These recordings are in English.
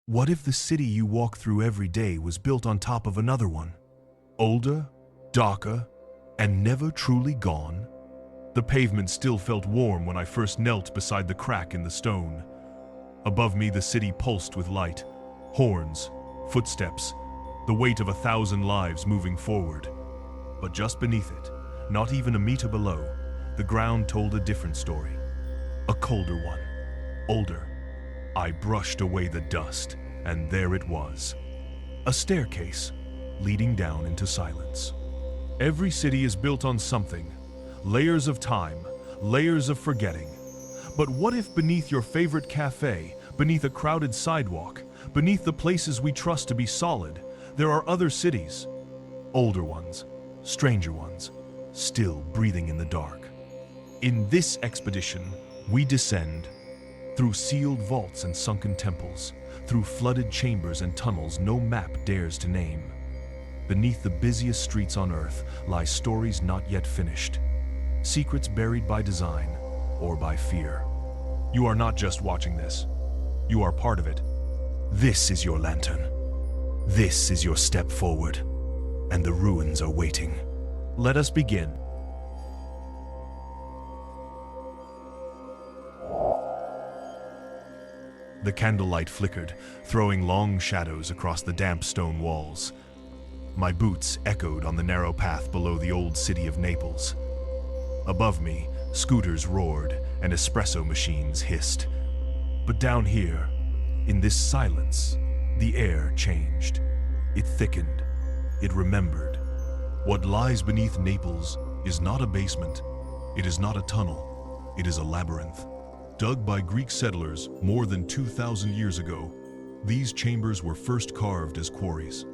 What if the city you walk through every day was built on top of another one? Older, darker, and never truly gone? The pavement still felt warm when I first knelt beside the crack in the stone. Above me, the city pulsed with light, horns, footsteps, the weight of 1,000 lives moving forward. But just beneath it, not even a meter below, the ground told a different story. A colder one, older. I brushed away the dust, and there it was. A staircase leading down into silence. Every city is built on something, layers of time, layers of forgetting. But what if beneath your favorite cafe, beneath a crowded sidewalk, beneath the places we trust to be solid, there are other cities, older ones, stranger ones, still breathing in the dark. In this expedition, we descend through sealed vaults and sunken temples, through flooded chambers and tunnels no map dares to name. Beneath the busiest streets on Earth lie stories not yet finished, secrets buried by design or by fear. You are not just watching this. You are part of it. This is your lantern. This is your step forward, and the ruins are waiting. Let us begin. The candlelight flickered, throwing long shadows across the damp stone walls. My boots echoed on the narrow path below the old city of Naples. Above me, scooters roared and espresso machines hissed. But down here, in this silence, the air changed. It thickened. It remembered. What lies beneath Naples is not a basement. It is not a tunnel. It is a labyrinth. Dug by Greek settlers more than 2,000 years ago, these chambers were first carved as quarries.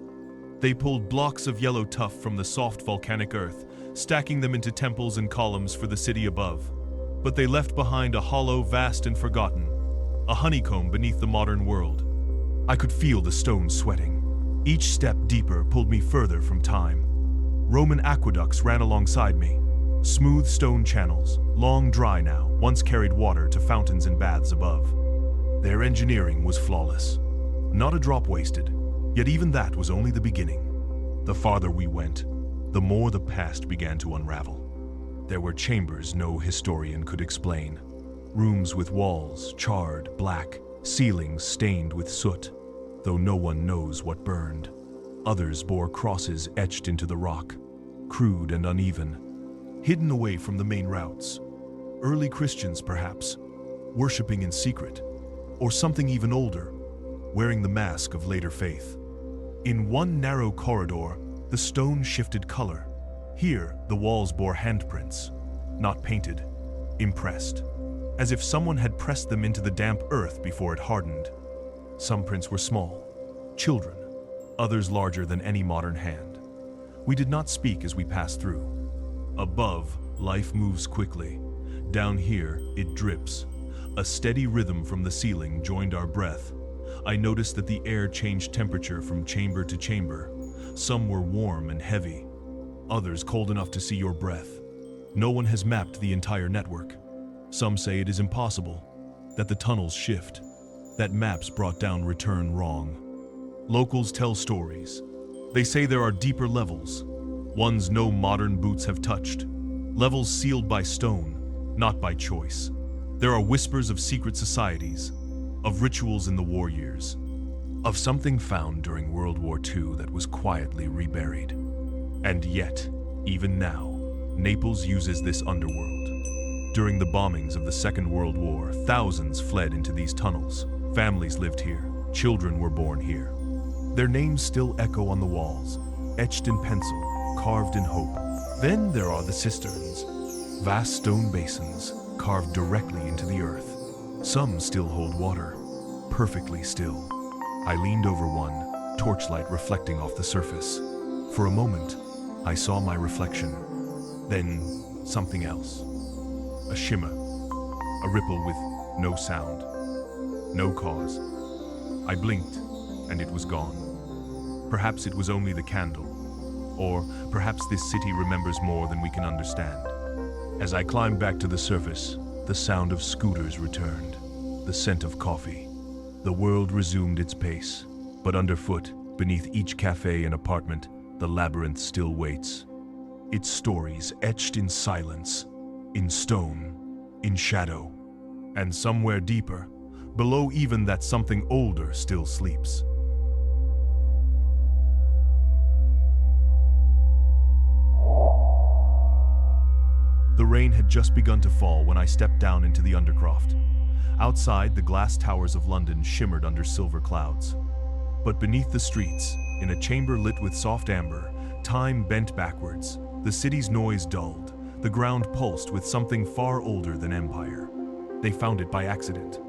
They pulled blocks of yellow tuff from the soft volcanic earth, stacking them into temples and columns for the city above. But they left behind a hollow, vast and forgotten, a honeycomb beneath the modern world. I could feel the stone sweating. Each step deeper pulled me further from time. Roman aqueducts ran alongside me. Smooth stone channels, long dry now, once carried water to fountains and baths above. Their engineering was flawless. Not a drop wasted, yet even that was only the beginning. The farther we went, the more the past began to unravel. There were chambers no historian could explain. Rooms with walls charred black, ceilings stained with soot, though no one knows what burned. Others bore crosses etched into the rock, crude and uneven, hidden away from the main routes. Early Christians, perhaps, worshipping in secret, or something even older, wearing the mask of later faith. In one narrow corridor, the stone shifted color. Here, the walls bore handprints, not painted, impressed, as if someone had pressed them into the damp earth before it hardened. Some prints were small, children, others larger than any modern hand. We did not speak as we passed through. Above, life moves quickly. Down here, it drips. A steady rhythm from the ceiling joined our breath. I noticed that the air changed temperature from chamber to chamber. Some were warm and heavy, others cold enough to see your breath. No one has mapped the entire network. Some say it is impossible, that the tunnels shift, that maps brought down return wrong. Locals tell stories. They say there are deeper levels, ones no modern boots have touched, levels sealed by stone, not by choice. There are whispers of secret societies, of rituals in the war years, of something found during World War II that was quietly reburied. And yet, even now, Naples uses this underworld. During the bombings of the Second World War, thousands fled into these tunnels. Families lived here, children were born here. Their names still echo on the walls, etched in pencil, carved in hope. Then there are the cisterns, vast stone basins carved directly into the earth. Some still hold water, perfectly still. I leaned over one, torchlight reflecting off the surface. For a moment, I saw my reflection, then something else. A shimmer, a ripple with no sound, no cause. I blinked, and it was gone. Perhaps it was only the candle, or perhaps this city remembers more than we can understand. As I climbed back to the surface, the sound of scooters returned, the scent of coffee, The world resumed its pace, but underfoot, beneath each cafe and apartment, the labyrinth still waits. Its stories etched in silence, in stone, in shadow, and somewhere deeper, below even that something older still sleeps. The rain had just begun to fall when I stepped down into the Undercroft. Outside, the glass towers of London shimmered under silver clouds. But beneath the streets, in a chamber lit with soft amber, time bent backwards, the city's noise dulled, the ground pulsed with something far older than empire. They found it by accident.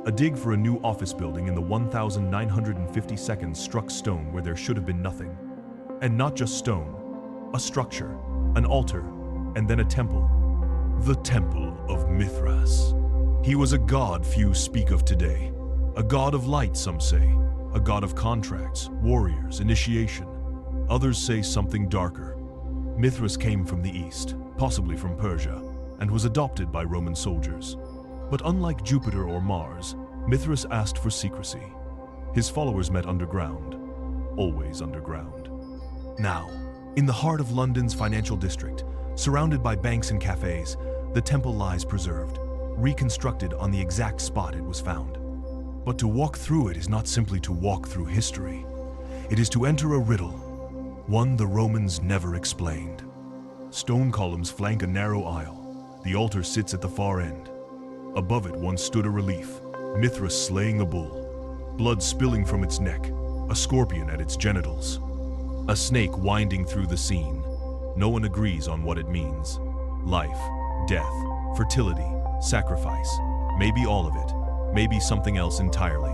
A dig for a new office building in the 1952nd struck stone where there should have been nothing. And not just stone, a structure, an altar, and then a temple. The Temple of Mithras. He was a god few speak of today. A god of light, some say. A god of contracts, warriors, initiation. Others say something darker. Mithras came from the east, possibly from Persia, and was adopted by Roman soldiers. But unlike Jupiter or Mars, Mithras asked for secrecy. His followers met underground, always underground. Now, in the heart of London's financial district, surrounded by banks and cafes, the temple lies preserved, reconstructed on the exact spot it was found. But to walk through it is not simply to walk through history. It is to enter a riddle, one the Romans never explained. Stone columns flank a narrow aisle. The altar sits at the far end. Above it once stood a relief, Mithras slaying a bull, blood spilling from its neck, a scorpion at its genitals. A snake winding through the scene. No one agrees on what it means. Life, death, fertility, sacrifice, maybe all of it, maybe something else entirely.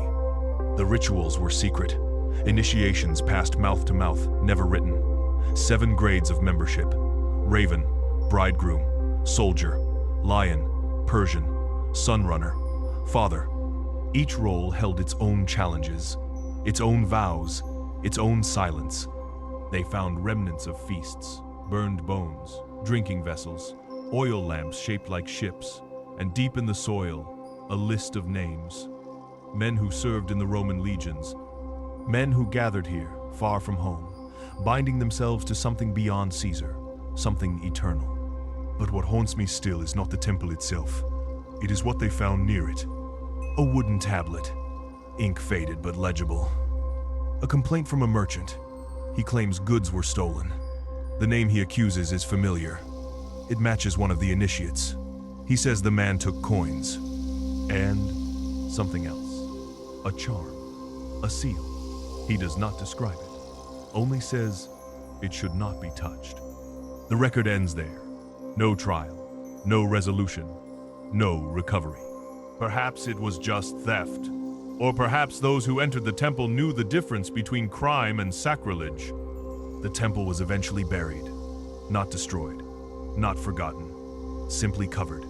The rituals were secret. Initiations passed mouth to mouth, never written. 7 grades of membership: Raven, Bridegroom, Soldier, Lion, Persian, Sunrunner, Father. Each role held its own challenges, its own vows, its own silence. They found remnants of feasts, burned bones, drinking vessels, oil lamps shaped like ships, and deep in the soil, a list of names. Men who served in the Roman legions, men who gathered here, far from home, binding themselves to something beyond Caesar, something eternal. But what haunts me still is not the temple itself. It is what they found near it. A wooden tablet, ink faded but legible. A complaint from a merchant. He claims goods were stolen. The name he accuses is familiar. It matches one of the initiates. He says the man took coins and something else. A charm, a seal. He does not describe it, only says it should not be touched. The record ends there. No trial, no resolution, no recovery. Perhaps it was just theft. Or perhaps those who entered the temple knew the difference between crime and sacrilege. The temple was eventually buried, not destroyed, not forgotten, simply covered,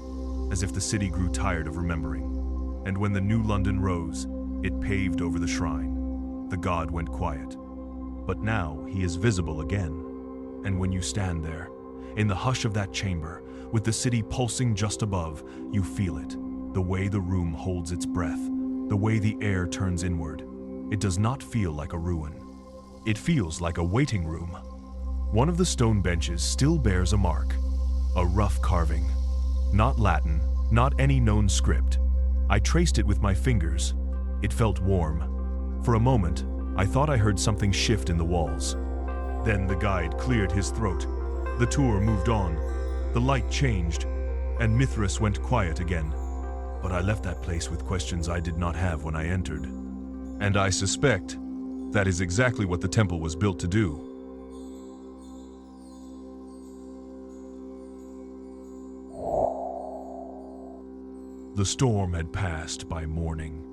as if the city grew tired of remembering. And when the new London rose, it paved over the shrine. The god went quiet. But now he is visible again. And when you stand there, in the hush of that chamber, with the city pulsing just above, you feel it, the way the room holds its breath, the way the air turns inward. It does not feel like a ruin. It feels like a waiting room. One of the stone benches still bears a mark, a rough carving. Not Latin, not any known script. I traced it with my fingers. It felt warm. For a moment, I thought I heard something shift in the walls. Then the guide cleared his throat. The tour moved on. The light changed, and Mithras went quiet again. But I left that place with questions I did not have when I entered. And I suspect that is exactly what the temple was built to do. The storm had passed by morning,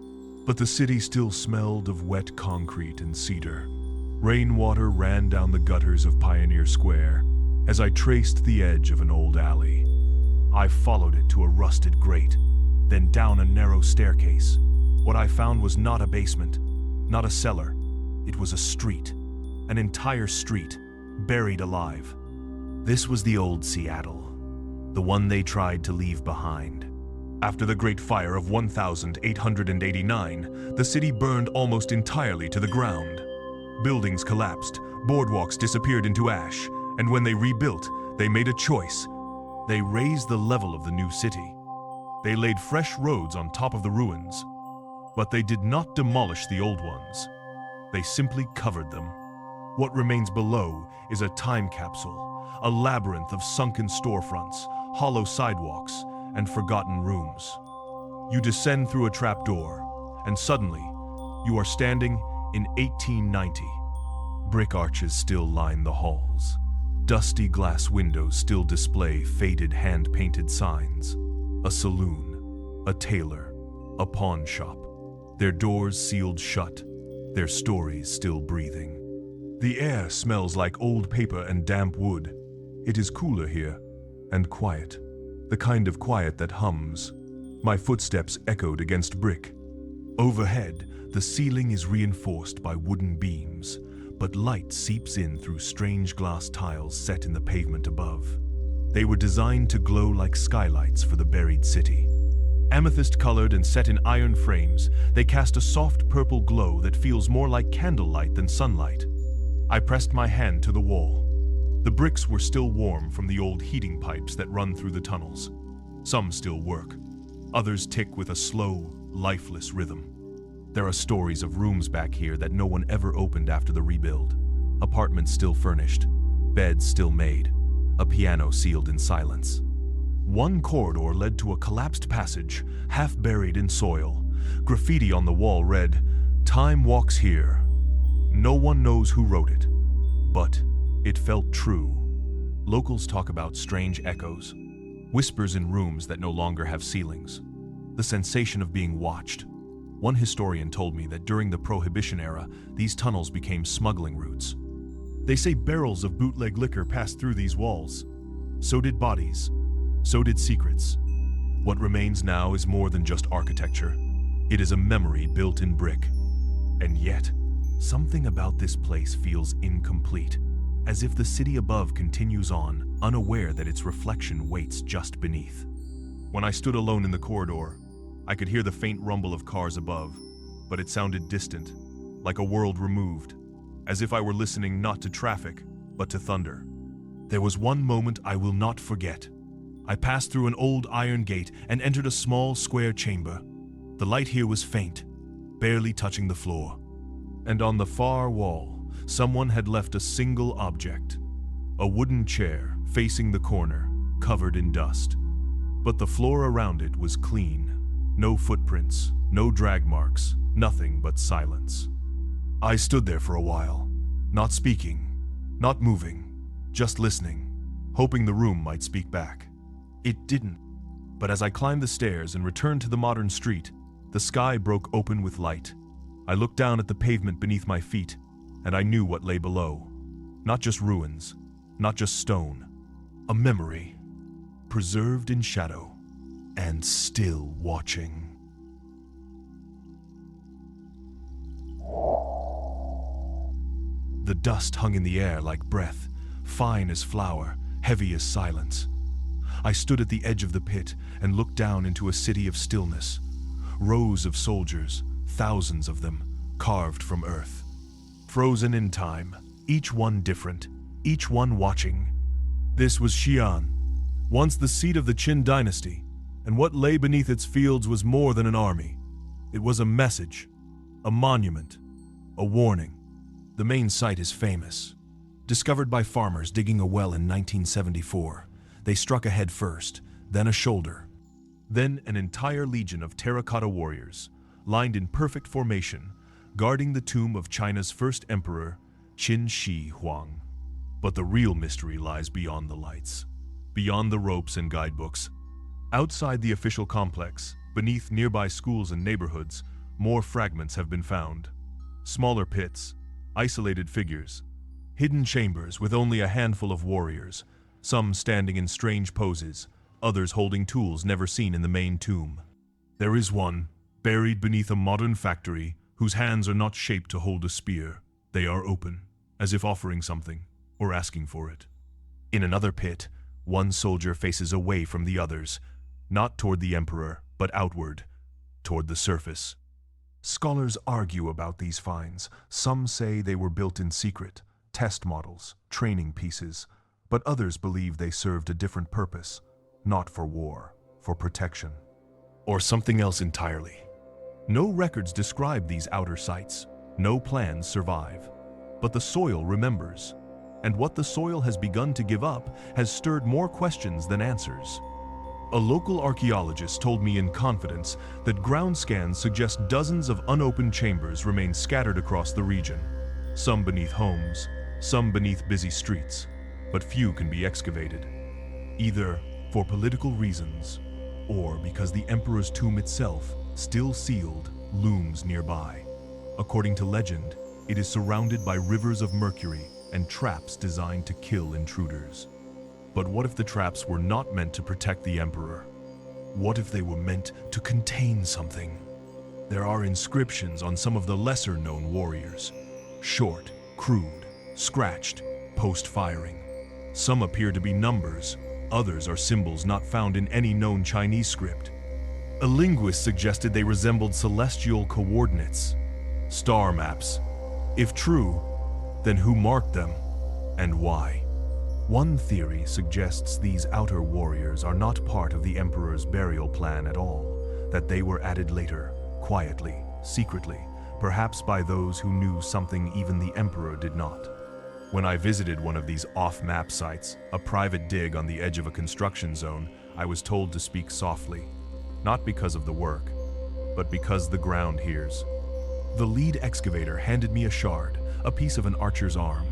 but the city still smelled of wet concrete and cedar. Rainwater ran down the gutters of Pioneer Square as I traced the edge of an old alley. I followed it to a rusted grate, then down a narrow staircase. What I found was not a basement, not a cellar. It was a street, an entire street, buried alive. This was the old Seattle, the one they tried to leave behind. After the Great Fire of 1889, the city burned almost entirely to the ground. Buildings collapsed, boardwalks disappeared into ash, and when they rebuilt, they made a choice. They raised the level of the new city. They laid fresh roads on top of the ruins, but they did not demolish the old ones. They simply covered them. What remains below is a time capsule, a labyrinth of sunken storefronts, hollow sidewalks, and forgotten rooms. You descend through a trapdoor, and suddenly, you are standing in 1890. Brick arches still line the halls. Dusty glass windows still display faded hand-painted signs. A saloon, a tailor, a pawn shop. Their doors sealed shut, their stories still breathing. The air smells like old paper and damp wood. It is cooler here, and quiet. The kind of quiet that hums. My footsteps echoed against brick. Overhead, the ceiling is reinforced by wooden beams, but light seeps in through strange glass tiles set in the pavement above. They were designed to glow like skylights for the buried city. Amethyst-colored and set in iron frames, they cast a soft purple glow that feels more like candlelight than sunlight. I pressed my hand to the wall. The bricks were still warm from the old heating pipes that run through the tunnels. Some still work. Others tick with a slow, lifeless rhythm. There are stories of rooms back here that no one ever opened after the rebuild. Apartments still furnished. Beds still made. A piano sealed in silence. One corridor led to a collapsed passage, half buried in soil. Graffiti on the wall read, "Time walks here." No one knows who wrote it, but it felt true. Locals talk about strange echoes, whispers in rooms that no longer have ceilings, the sensation of being watched. One historian told me that during the Prohibition era, these tunnels became smuggling routes. They say barrels of bootleg liquor passed through these walls. So did bodies. So did secrets. What remains now is more than just architecture. It is a memory built in brick. And yet, something about this place feels incomplete. As if the city above continues on, unaware that its reflection waits just beneath. When I stood alone in the corridor, I could hear the faint rumble of cars above, but it sounded distant, like a world removed, as if I were listening not to traffic, but to thunder. There was one moment I will not forget. I passed through an old iron gate and entered a small square chamber. The light here was faint, barely touching the floor. And on the far wall, someone had left a single object, a wooden chair facing the corner, covered in dust. But the floor around it was clean. No footprints, no drag marks, nothing but silence. I stood there for a while, not speaking, not moving, just listening, hoping the room might speak back. It didn't. But as I climbed the stairs and returned to the modern street, the sky broke open with light. I looked down at the pavement beneath my feet, and I knew what lay below. Not just ruins, not just stone. A memory, preserved in shadow, and still watching. The dust hung in the air like breath, fine as flour, heavy as silence. I stood at the edge of the pit and looked down into a city of stillness. Rows of soldiers, thousands of them, carved from earth. Frozen in time, each one different, each one watching. This was Xi'an, once the seat of the Qin dynasty, and what lay beneath its fields was more than an army. It was a message, a monument, a warning. The main site is famous. Discovered by farmers digging a well in 1974, they struck a head first, then a shoulder, then an entire legion of terracotta warriors, lined in perfect formation, guarding the tomb of China's first emperor, Qin Shi Huang. But the real mystery lies beyond the lights, beyond the ropes and guidebooks. Outside the official complex, beneath nearby schools and neighborhoods, more fragments have been found. Smaller pits, isolated figures, hidden chambers with only a handful of warriors, some standing in strange poses, others holding tools never seen in the main tomb. There is one, buried beneath a modern factory, whose hands are not shaped to hold a spear. They are open, as if offering something, or asking for it. In another pit, one soldier faces away from the others, not toward the emperor, but outward, toward the surface. Scholars argue about these finds. Some say they were built in secret, test models, training pieces, but others believe they served a different purpose, not for war, for protection, or something else entirely. No records describe these outer sites, no plans survive, but the soil remembers, and what the soil has begun to give up has stirred more questions than answers. A local archaeologist told me in confidence that ground scans suggest dozens of unopened chambers remain scattered across the region, some beneath homes, some beneath busy streets, but few can be excavated, either for political reasons or because the emperor's tomb itself, still sealed, looms nearby. According to legend, it is surrounded by rivers of mercury and traps designed to kill intruders. But what if the traps were not meant to protect the emperor? What if they were meant to contain something? There are inscriptions on some of the lesser-known warriors. Short, crude, scratched, post-firing. Some appear to be numbers, others are symbols not found in any known Chinese script. A linguist suggested they resembled celestial coordinates, star maps. If true, then who marked them, and why? One theory suggests these outer warriors are not part of the emperor's burial plan at all, that they were added later, quietly, secretly, perhaps by those who knew something even the emperor did not. When I visited one of these off-map sites, a private dig on the edge of a construction zone, I was told to speak softly, not because of the work, but because the ground hears. The lead excavator handed me a shard, a piece of an archer's arm.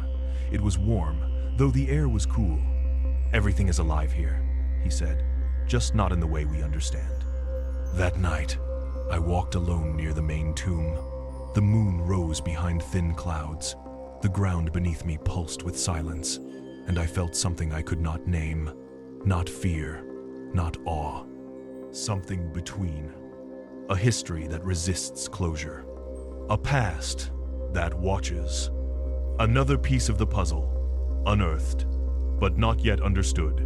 It was warm, though the air was cool. "Everything is alive here," he said, "just not in the way we understand." That night, I walked alone near the main tomb. The moon rose behind thin clouds. The ground beneath me pulsed with silence, and I felt something I could not name. Not fear, not awe. Something between. A history that resists closure. A past that watches. Another piece of the puzzle, unearthed, but not yet understood.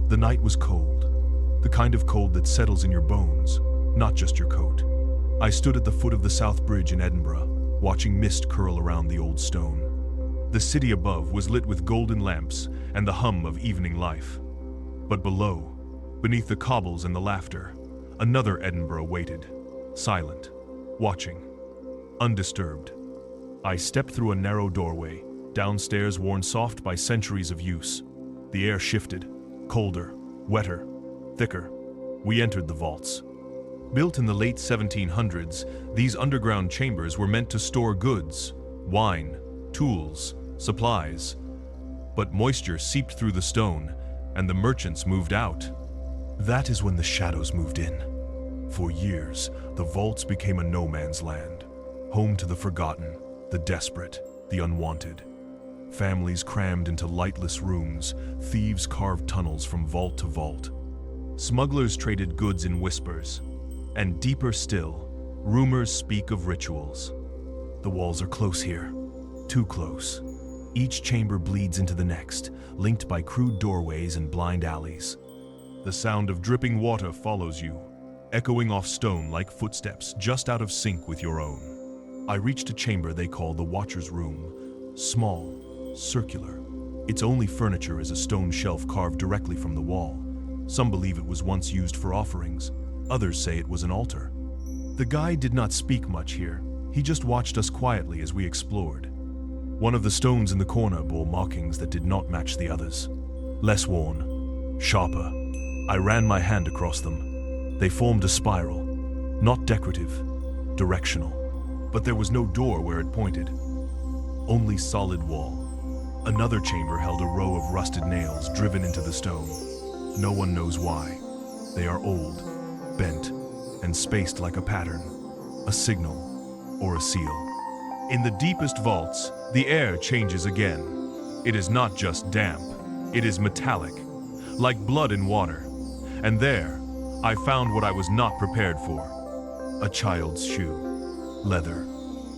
The night was cold, the kind of cold that settles in your bones, not just your coat. I stood at the foot of the South Bridge in Edinburgh, watching mist curl around the old stone. The city above was lit with golden lamps and the hum of evening life. But below, beneath the cobbles and the laughter, another Edinburgh waited, silent, watching, undisturbed. I stepped through a narrow doorway, downstairs worn soft by centuries of use. The air shifted, colder, wetter, thicker. We entered the vaults. Built in the late 1700s, these underground chambers were meant to store goods, wine, tools, supplies. But moisture seeped through the stone, and the merchants moved out. That is when the shadows moved in. For years, the vaults became a no-man's land, home to the forgotten, the desperate, the unwanted. Families crammed into lightless rooms, thieves carved tunnels from vault to vault. Smugglers traded goods in whispers, and deeper still, rumors speak of rituals. The walls are close here, too close. Each chamber bleeds into the next, linked by crude doorways and blind alleys. The sound of dripping water follows you, echoing off stone like footsteps just out of sync with your own. I reached a chamber they call the Watcher's Room, small, circular. Its only furniture is a stone shelf carved directly from the wall. Some believe it was once used for offerings. Others say it was an altar. The guide did not speak much here. He just watched us quietly as we explored. One of the stones in the corner bore markings that did not match the others. Less worn, sharper. I ran my hand across them. They formed a spiral, not decorative, directional. But there was no door where it pointed. Only solid wall. Another chamber held a row of rusted nails driven into the stone. No one knows why. They are old, bent, and spaced like a pattern, a signal, or a seal. In the deepest vaults, the air changes again. It is not just damp, it is metallic, like blood in water. And there, I found what I was not prepared for. A child's shoe, leather,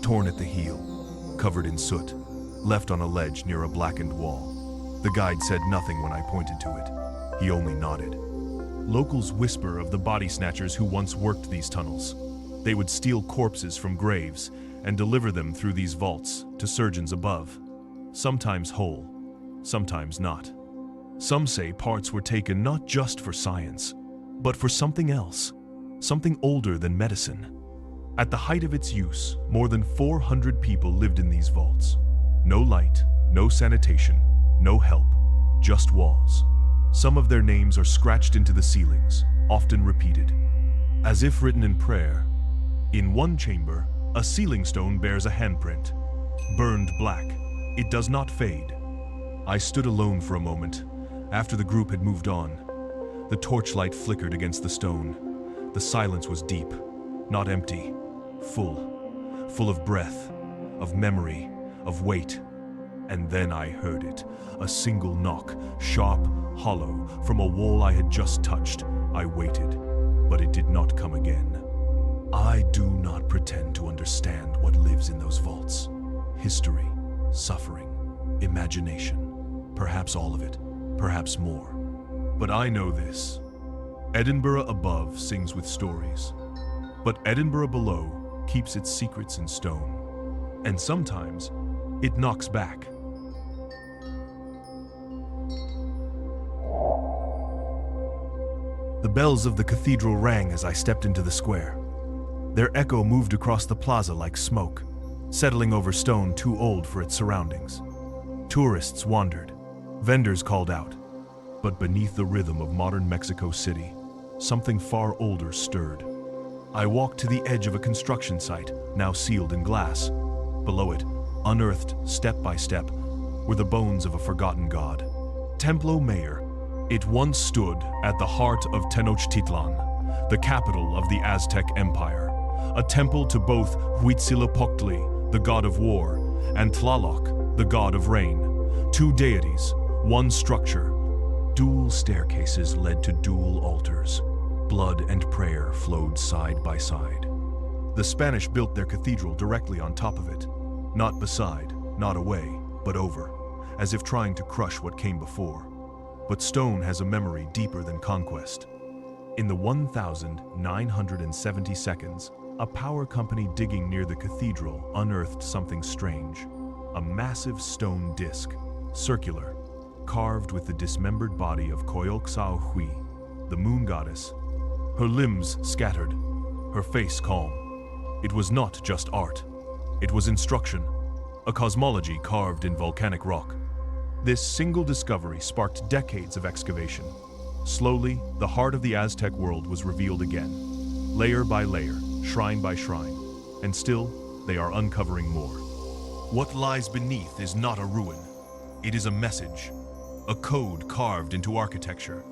torn at the heel, covered in soot, left on a ledge near a blackened wall. The guide said nothing when I pointed to it. He only nodded. Locals whisper of the body snatchers who once worked these tunnels. They would steal corpses from graves and deliver them through these vaults to surgeons above. Sometimes whole, sometimes not. Some say parts were taken not just for science, but for something else, something older than medicine. At the height of its use, more than 400 people lived in these vaults. No light, no sanitation, no help, just walls. Some of their names are scratched into the ceilings, often repeated, as if written in prayer. In one chamber, a ceiling stone bears a handprint, burned black. It does not fade. I stood alone for a moment, after the group had moved on. The torchlight flickered against the stone. The silence was deep, not empty, full of breath, of memory, of weight. And then I heard it, a single knock, sharp, hollow, from a wall I had just touched. I waited, but it did not come again. I do not pretend to understand what lives in those vaults. History, suffering, imagination, perhaps all of it, perhaps more. But I know this. Edinburgh above sings with stories, but Edinburgh below keeps its secrets in stone. And sometimes it knocks back. The bells of the cathedral rang as I stepped into the square. Their echo moved across the plaza like smoke, settling over stone too old for its surroundings. Tourists wandered, vendors called out, but beneath the rhythm of modern Mexico City, something far older stirred. I walked to the edge of a construction site, now sealed in glass. Below it, unearthed step by step, were the bones of a forgotten god. Templo Mayor. It once stood at the heart of Tenochtitlan, the capital of the Aztec Empire, a temple to both Huitzilopochtli, the god of war, and Tlaloc, the god of rain. Two deities, one structure. Dual staircases led to dual altars. Blood and prayer flowed side by side. The Spanish built their cathedral directly on top of it, not beside, not away, but over, as if trying to crush what came before. But stone has a memory deeper than conquest. In the 1,970 seconds, a power company digging near the cathedral unearthed something strange. A massive stone disc, circular, carved with the dismembered body of Coyolxauhqui, the moon goddess. Her limbs scattered, her face calm. It was not just art. It was instruction, a cosmology carved in volcanic rock. This single discovery sparked decades of excavation. Slowly, the heart of the Aztec world was revealed again, layer by layer, shrine by shrine, and still, they are uncovering more. What lies beneath is not a ruin. It is a message, a code carved into architecture.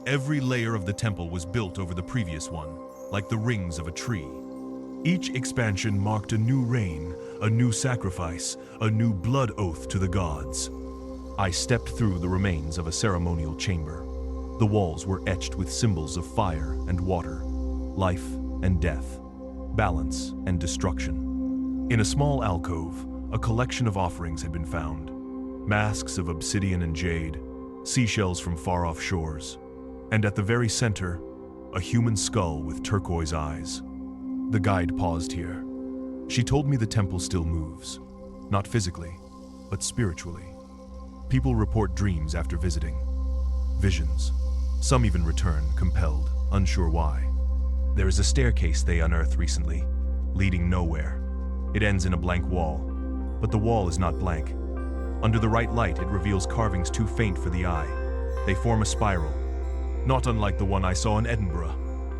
Every layer of the temple was built over the previous one, like the rings of a tree. Each expansion marked a new reign, a new sacrifice, a new blood oath to the gods. I stepped through the remains of a ceremonial chamber. The walls were etched with symbols of fire and water, life and death, balance and destruction. In a small alcove, a collection of offerings had been found. Masks of obsidian and jade, seashells from far-off shores, and at the very center, a human skull with turquoise eyes. The guide paused here. She told me the temple still moves, not physically, but spiritually. People report dreams after visiting, visions. Some even return, compelled, unsure why. There is a staircase they unearthed recently, leading nowhere. It ends in a blank wall, but the wall is not blank. Under the right light, it reveals carvings too faint for the eye. They form a spiral, not unlike the one I saw in Edinburgh.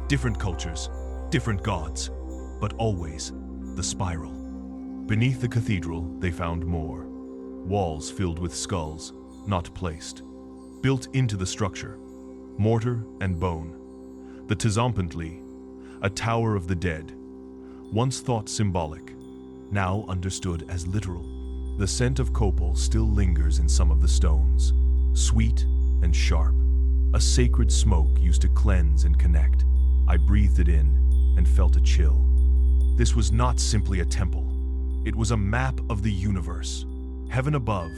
Different cultures, different gods, but always the spiral. Beneath the cathedral, they found more. Walls filled with skulls, not placed. Built into the structure, mortar and bone. The Tzompantli, a tower of the dead, once thought symbolic, now understood as literal. The scent of copal still lingers in some of the stones, sweet and sharp. A sacred smoke used to cleanse and connect. I breathed it in and felt a chill. This was not simply a temple. It was a map of the universe. Heaven above,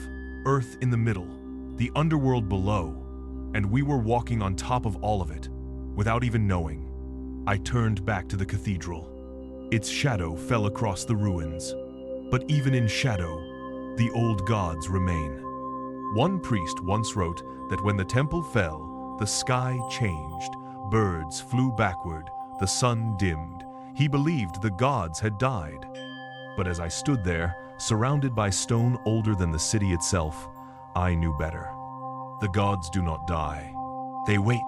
earth in the middle, the underworld below, and we were walking on top of all of it, without even knowing. I turned back to the cathedral. Its shadow fell across the ruins, but even in shadow, the old gods remain. One priest once wrote that when the temple fell, the sky changed, birds flew backward, the sun dimmed. He believed the gods had died. But as I stood there, surrounded by stone older than the city itself, I knew better. The gods do not die. They wait.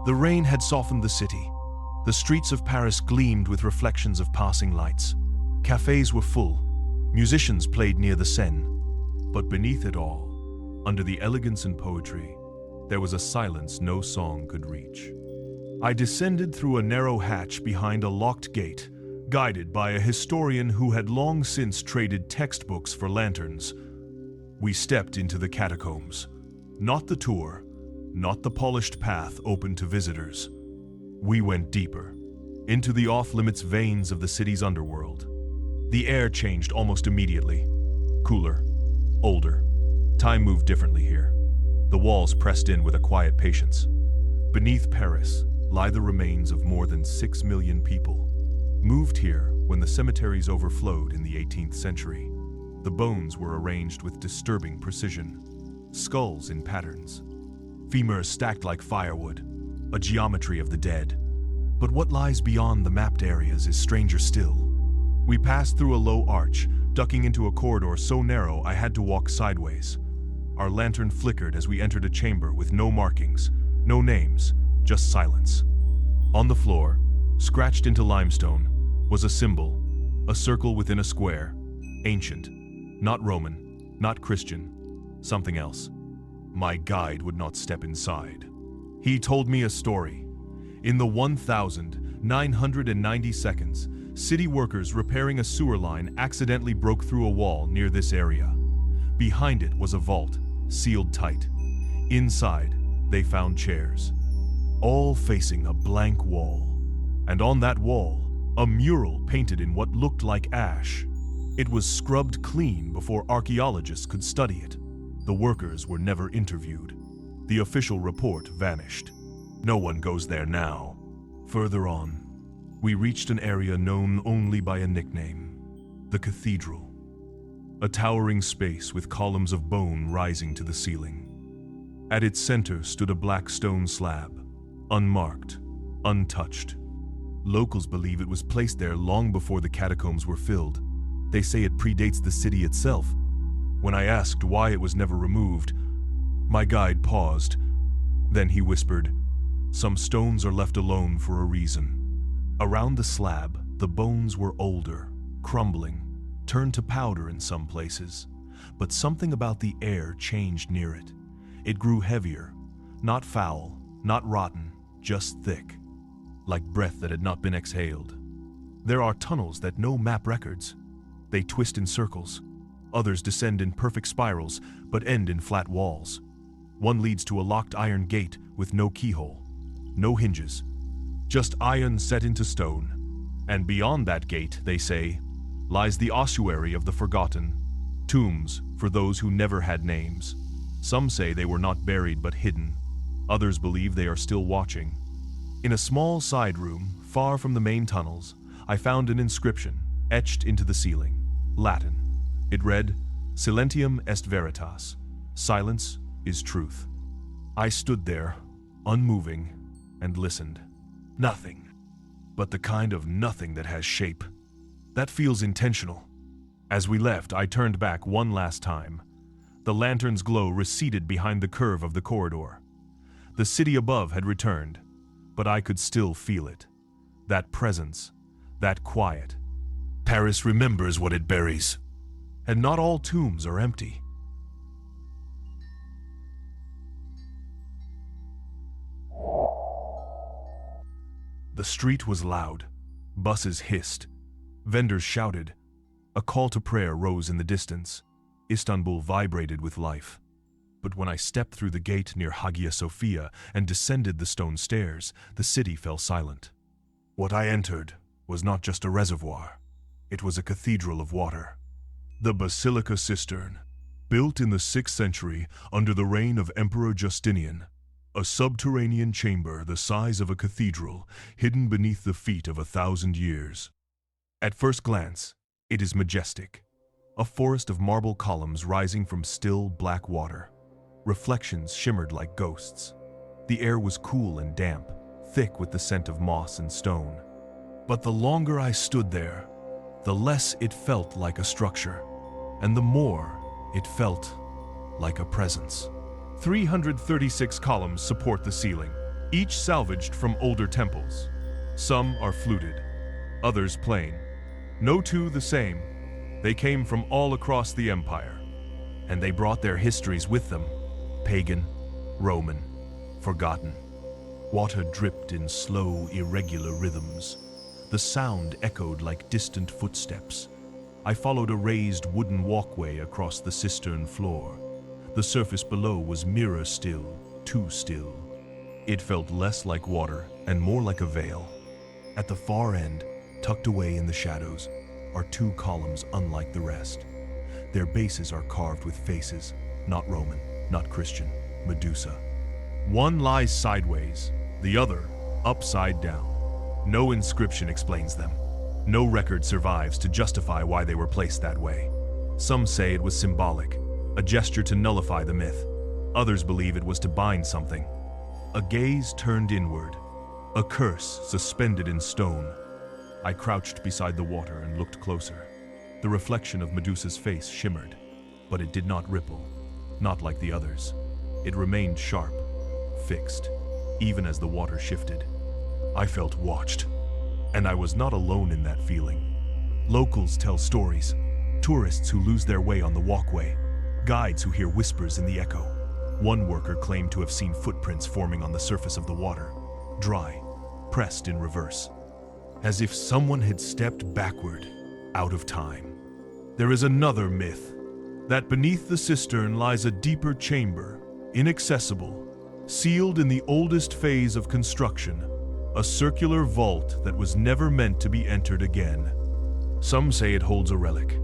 The rain had softened the city. The streets of Paris gleamed with reflections of passing lights. Cafes were full. Musicians played near the Seine. But beneath it all, under the elegance and poetry, there was a silence no song could reach. I descended through a narrow hatch behind a locked gate, guided by a historian who had long since traded textbooks for lanterns. We stepped into the catacombs. Not the tour, not the polished path open to visitors. We went deeper, into the off-limits veins of the city's underworld. The air changed almost immediately. Cooler, older. Time moved differently here. The walls pressed in with a quiet patience. Beneath Paris lie the remains of more than 6 million people, moved here when the cemeteries overflowed in the 18th century. The bones were arranged with disturbing precision, skulls in patterns, femurs stacked like firewood, a geometry of the dead. But what lies beyond the mapped areas is stranger still. We passed through a low arch, ducking into a corridor so narrow I had to walk sideways. Our lantern flickered as we entered a chamber with no markings, no names, just silence. On the floor, scratched into limestone, was a symbol, a circle within a square, ancient, not Roman, not Christian, something else. My guide would not step inside. He told me a story. In the 1,990 seconds, city workers repairing a sewer line accidentally broke through a wall near this area. Behind it was a vault, sealed tight. Inside, they found chairs, all facing a blank wall. And on that wall, a mural painted in what looked like ash. It was scrubbed clean before archaeologists could study it. The workers were never interviewed. The official report vanished. No one goes there now. Further on, we reached an area known only by a nickname, the cathedral. A towering space with columns of bone rising to the ceiling. At its center stood a black stone slab, unmarked, untouched. Locals believe it was placed there long before the catacombs were filled. They say it predates the city itself. When I asked why it was never removed, my guide paused. Then he whispered, "Some stones are left alone for a reason." Around the slab, the bones were older, crumbling, turned to powder in some places. But something about the air changed near it. It grew heavier, not foul, not rotten, just thick, like breath that had not been exhaled. There are tunnels that no map records. They twist in circles. Others descend in perfect spirals, but end in flat walls. One leads to a locked iron gate with no keyhole, no hinges, just iron set into stone. And beyond that gate, they say, lies the ossuary of the forgotten, tombs for those who never had names. Some say they were not buried but hidden. Others believe they are still watching. In a small side room, far from the main tunnels, I found an inscription etched into the ceiling, Latin. It read, "Silentium est veritas," silence is truth. I stood there, unmoving, and listened. Nothing, but the kind of nothing that has shape. That feels intentional. As we left, I turned back one last time. The lantern's glow receded behind the curve of the corridor. The city above had returned, but I could still feel it. That presence, that quiet. Paris remembers what it buries. And not all tombs are empty. The street was loud. Buses hissed. Vendors shouted. A call to prayer rose in the distance. Istanbul vibrated with life. But when I stepped through the gate near Hagia Sophia and descended the stone stairs, the city fell silent. What I entered was not just a reservoir. It was a cathedral of water. The Basilica Cistern, built in the 6th century under the reign of Emperor Justinian, a subterranean chamber the size of a cathedral, hidden beneath the feet of 1,000 years. At first glance, it is majestic, a forest of marble columns rising from still black water. Reflections shimmered like ghosts. The air was cool and damp, thick with the scent of moss and stone. But the longer I stood there, the less it felt like a structure, and the more it felt like a presence. 336 columns support the ceiling, each salvaged from older temples. Some are fluted, others plain. No two the same. They came from all across the empire, and they brought their histories with them, pagan, Roman, forgotten. Water dripped in slow, irregular rhythms. The sound echoed like distant footsteps. I followed a raised wooden walkway across the cistern floor. The surface below was mirror still, too still. It felt less like water and more like a veil. At the far end, tucked away in the shadows, are 2 columns unlike the rest. Their bases are carved with faces, not Roman, not Christian, Medusa. One lies sideways, the other upside down. No inscription explains them. No record survives to justify why they were placed that way. Some say it was symbolic, a gesture to nullify the myth. Others believe it was to bind something. A gaze turned inward, a curse suspended in stone. I crouched beside the water and looked closer. The reflection of Medusa's face shimmered, but it did not ripple, not like the others. It remained sharp, fixed, even as the water shifted. I felt watched, and I was not alone in that feeling. Locals tell stories, tourists who lose their way on the walkway, guides who hear whispers in the echo. One worker claimed to have seen footprints forming on the surface of the water, dry, pressed in reverse, as if someone had stepped backward, out of time. There is another myth, that beneath the cistern lies a deeper chamber, inaccessible, sealed in the oldest phase of construction, a circular vault that was never meant to be entered again. Some say it holds a relic,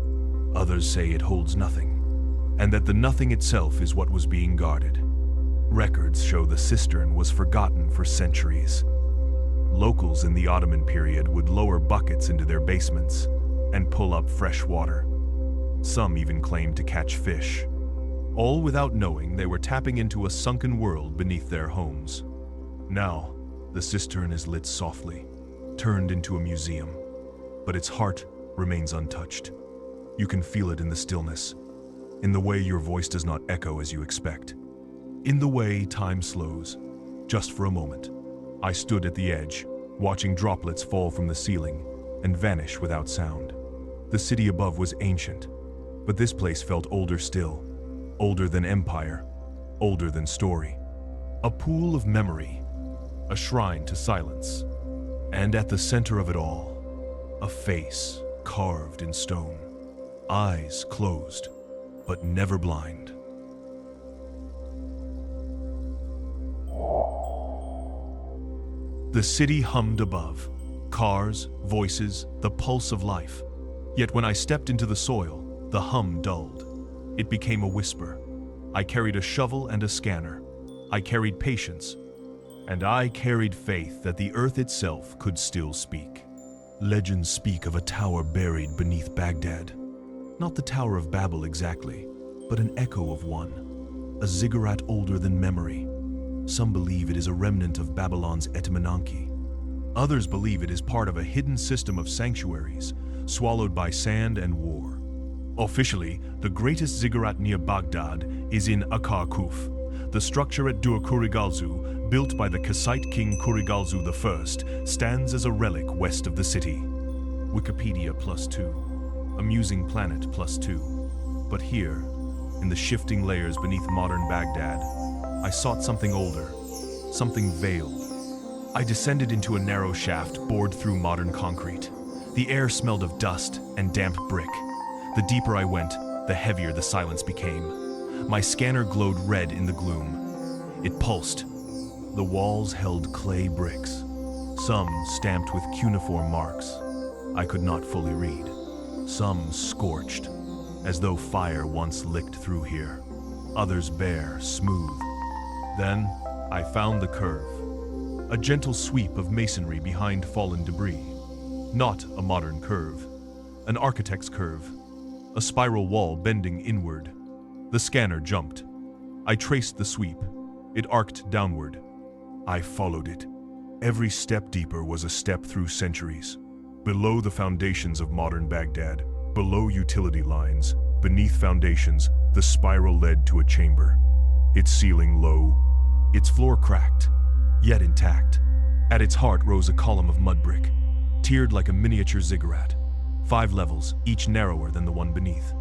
others say it holds nothing, and that the nothing itself is what was being guarded. Records show the cistern was forgotten for centuries. Locals in the Ottoman period would lower buckets into their basements and pull up fresh water. Some even claimed to catch fish, all without knowing they were tapping into a sunken world beneath their homes. Now, the cistern is lit softly, turned into a museum, but its heart remains untouched. You can feel it in the stillness, in the way your voice does not echo as you expect, in the way time slows, just for a moment. I stood at the edge, watching droplets fall from the ceiling and vanish without sound. The city above was ancient, but this place felt older still, older than empire, older than story. A pool of memory, a shrine to silence, and at the center of it all, a face carved in stone, eyes closed, but never blind. The city hummed above, cars, voices, the pulse of life. Yet when I stepped into the soil, the hum dulled. It became a whisper. I carried a shovel and a scanner. I carried patience, and I carried faith that the earth itself could still speak. Legends speak of a tower buried beneath Baghdad. Not the Tower of Babel exactly, but an echo of one. A ziggurat older than memory. Some believe it is a remnant of Babylon's Etemenanki. Others believe it is part of a hidden system of sanctuaries, swallowed by sand and war. Officially, the greatest ziggurat near Baghdad is in Akarkuf. The structure at Dur Kurigalzu, built by the Kassite king Kurigalzu I, stands as a relic west of the city. Wikipedia +2. Amusing planet +2. But here, in the shifting layers beneath modern Baghdad, I sought something older, something veiled. I descended into a narrow shaft bored through modern concrete. The air smelled of dust and damp brick. The deeper I went, the heavier the silence became. My scanner glowed red in the gloom. It pulsed. The walls held clay bricks, some stamped with cuneiform marks I could not fully read. some scorched, as though fire once licked through here, others bare, smooth. Then I found the curve, a gentle sweep of masonry behind fallen debris. Not a modern curve, an architect's curve, a spiral wall bending inward. The scanner jumped. I traced the sweep. It arced downward. I followed it. Every step deeper was a step through centuries. Below the foundations of modern Baghdad, below utility lines, beneath foundations, the spiral led to a chamber. Its ceiling low, its floor cracked, yet intact. At its heart rose a column of mud brick, tiered like a miniature ziggurat. 5 levels, each narrower than the one beneath.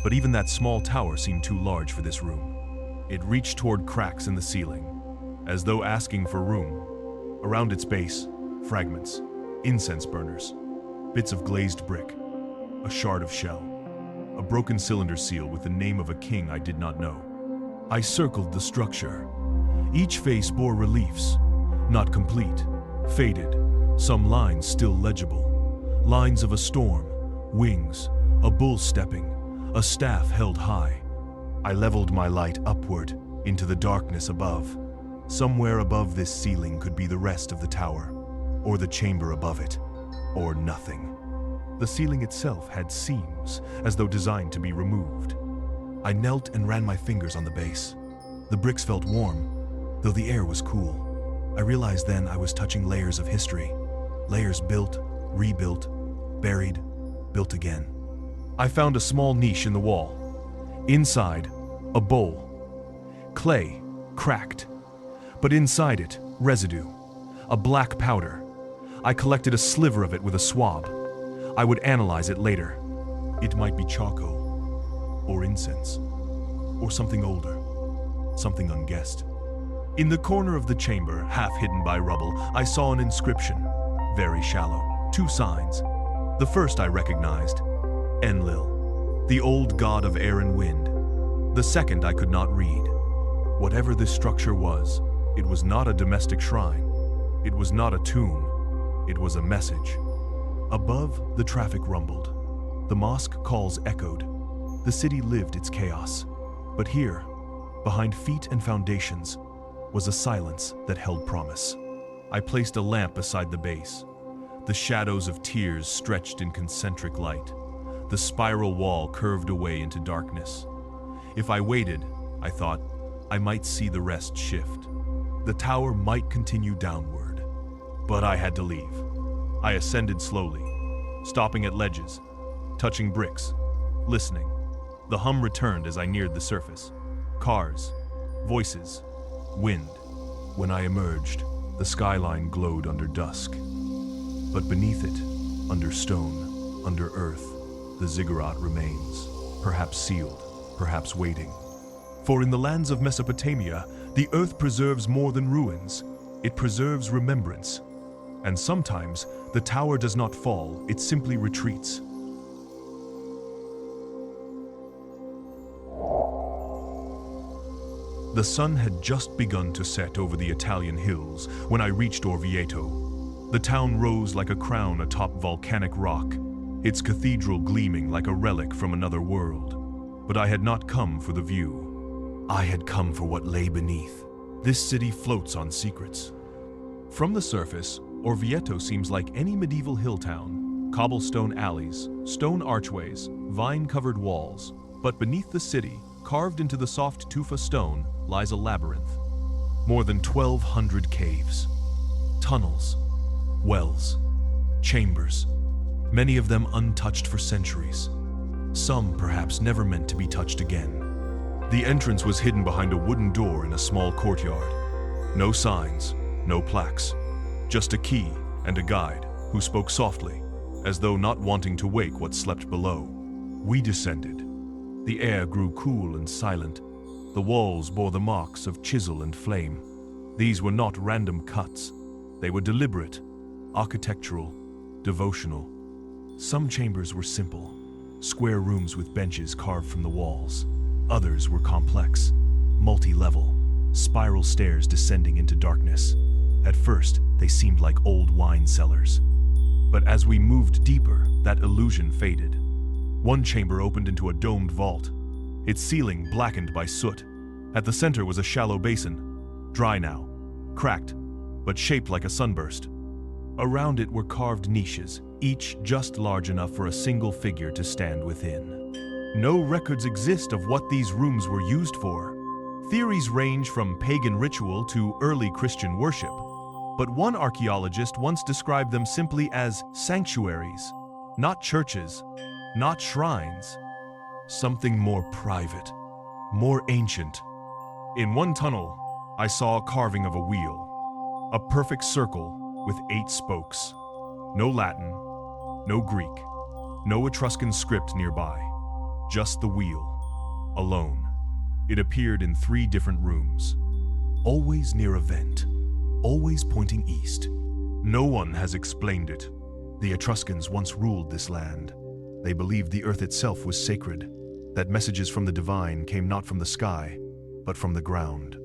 But even that small tower seemed too large for this room. It reached toward cracks in the ceiling, as though asking for room. Around its base, fragments, incense burners, bits of glazed brick, a shard of shell, a broken cylinder seal with the name of a king I did not know. I circled the structure. Each face bore reliefs, not complete, faded, some lines still legible. Lines of a storm, wings, a bull stepping, a staff held high. I leveled my light upward into the darkness above. Somewhere above this ceiling could be the rest of the tower, or the chamber above it, or nothing. The ceiling itself had seams, as though designed to be removed. I knelt and ran my fingers on the base. The bricks felt warm, though the air was cool. I realized then I was touching layers of history. Layers built, rebuilt, buried, built again. I found a small niche in the wall. Inside, a bowl. Clay, cracked. But inside it, residue. A black powder. I collected a sliver of it with a swab. I would analyze it later. It might be charcoal, or incense, or something older, something unguessed. In the corner of the chamber, half hidden by rubble, I saw an inscription, very shallow. 2 signs. The first I recognized, Enlil, the old god of air and wind. The second I could not read. Whatever this structure was, it was not a domestic shrine. It was not a tomb. It was a message. Above, the traffic rumbled. The mosque calls echoed. The city lived its chaos. But here, behind feet and foundations, was a silence that held promise. I placed a lamp beside the base. The shadows of tiers stretched in concentric light. The spiral wall curved away into darkness. If I waited, I thought, I might see the rest shift. The tower might continue downward. But I had to leave. I ascended slowly, stopping at ledges, touching bricks, listening. The hum returned as I neared the surface. Cars, voices, wind. When I emerged, the skyline glowed under dusk. But beneath it, under stone, under earth, the ziggurat remains, perhaps sealed, perhaps waiting. For in the lands of Mesopotamia, the earth preserves more than ruins. It preserves remembrance. And sometimes, the tower does not fall, it simply retreats. The sun had just begun to set over the Italian hills when I reached Orvieto. The town rose like a crown atop volcanic rock, its cathedral gleaming like a relic from another world. But I had not come for the view. I had come for what lay beneath. This city floats on secrets. From the surface, Orvieto seems like any medieval hill town. Cobblestone alleys, stone archways, vine-covered walls. But beneath the city, carved into the soft tufa stone, lies a labyrinth. More than 1,200 caves, tunnels, wells, chambers, many of them untouched for centuries. Some perhaps never meant to be touched again. The entrance was hidden behind a wooden door in a small courtyard. No signs, no plaques, just a key and a guide who spoke softly, as though not wanting to wake what slept below. We descended. The air grew cool and silent. The walls bore the marks of chisel and flame. These were not random cuts. They were deliberate, architectural, devotional. Some chambers were simple, square rooms with benches carved from the walls. Others were complex, multi-level, spiral stairs descending into darkness. At first, they seemed like old wine cellars. But as we moved deeper, that illusion faded. One chamber opened into a domed vault, its ceiling blackened by soot. At the center was a shallow basin, dry now, cracked, but shaped like a sunburst. Around it were carved niches, each just large enough for a single figure to stand within. No records exist of what these rooms were used for. Theories range from pagan ritual to early Christian worship, but one archaeologist once described them simply as sanctuaries, not churches, not shrines. Something more private, more ancient. In one tunnel, I saw a carving of a wheel, a perfect circle with 8 spokes. No Latin, no Greek, no Etruscan script nearby, just the wheel, alone. It appeared in 3 different rooms, always near a vent, always pointing east. No one has explained it. The Etruscans once ruled this land. They believed the earth itself was sacred, that messages from the divine came not from the sky, but from the ground.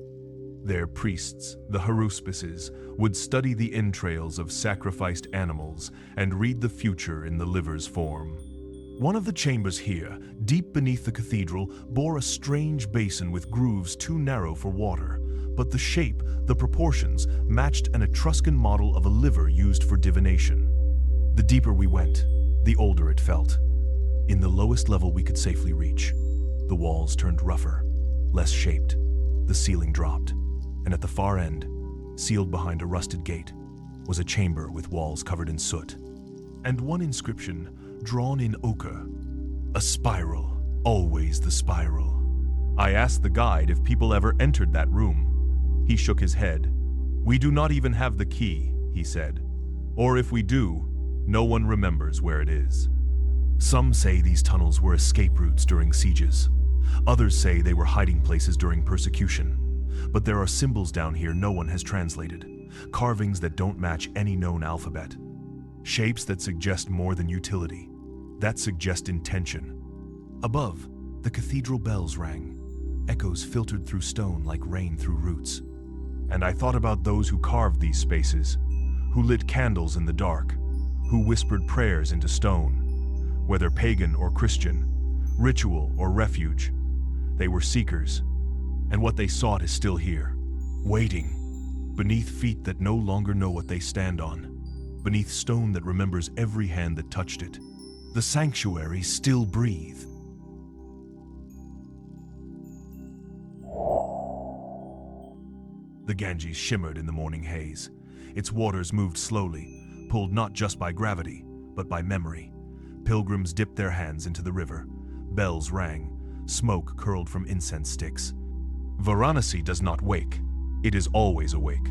Their priests, the haruspices, would study the entrails of sacrificed animals and read the future in the liver's form. One of the chambers here, deep beneath the cathedral, bore a strange basin with grooves too narrow for water, but the shape, the proportions, matched an Etruscan model of a liver used for divination. The deeper we went, the older it felt. In the lowest level we could safely reach, the walls turned rougher, less shaped. The ceiling dropped, and at the far end, sealed behind a rusted gate, was a chamber with walls covered in soot, and one inscription drawn in ochre. A spiral, always the spiral. I asked the guide if people ever entered that room. He shook his head. "We do not even have the key," he said. "Or if we do, no one remembers where it is." Some say these tunnels were escape routes during sieges. Others say they were hiding places during persecution. But there are symbols down here no one has translated, carvings that don't match any known alphabet, shapes that suggest more than utility, that suggest intention. Above, the cathedral bells rang. Echoes filtered through stone like rain through roots. And I thought about those who carved these spaces, who lit candles in the dark, who whispered prayers into stone. Whether pagan or Christian, ritual or refuge, they were seekers, and what they sought is still here, waiting, beneath feet that no longer know what they stand on, beneath stone that remembers every hand that touched it. The sanctuaries still breathe. The Ganges shimmered in the morning haze. Its waters moved slowly, pulled not just by gravity, but by memory. Pilgrims dipped their hands into the river. Bells rang. Smoke curled from incense sticks. Varanasi does not wake. It is always awake.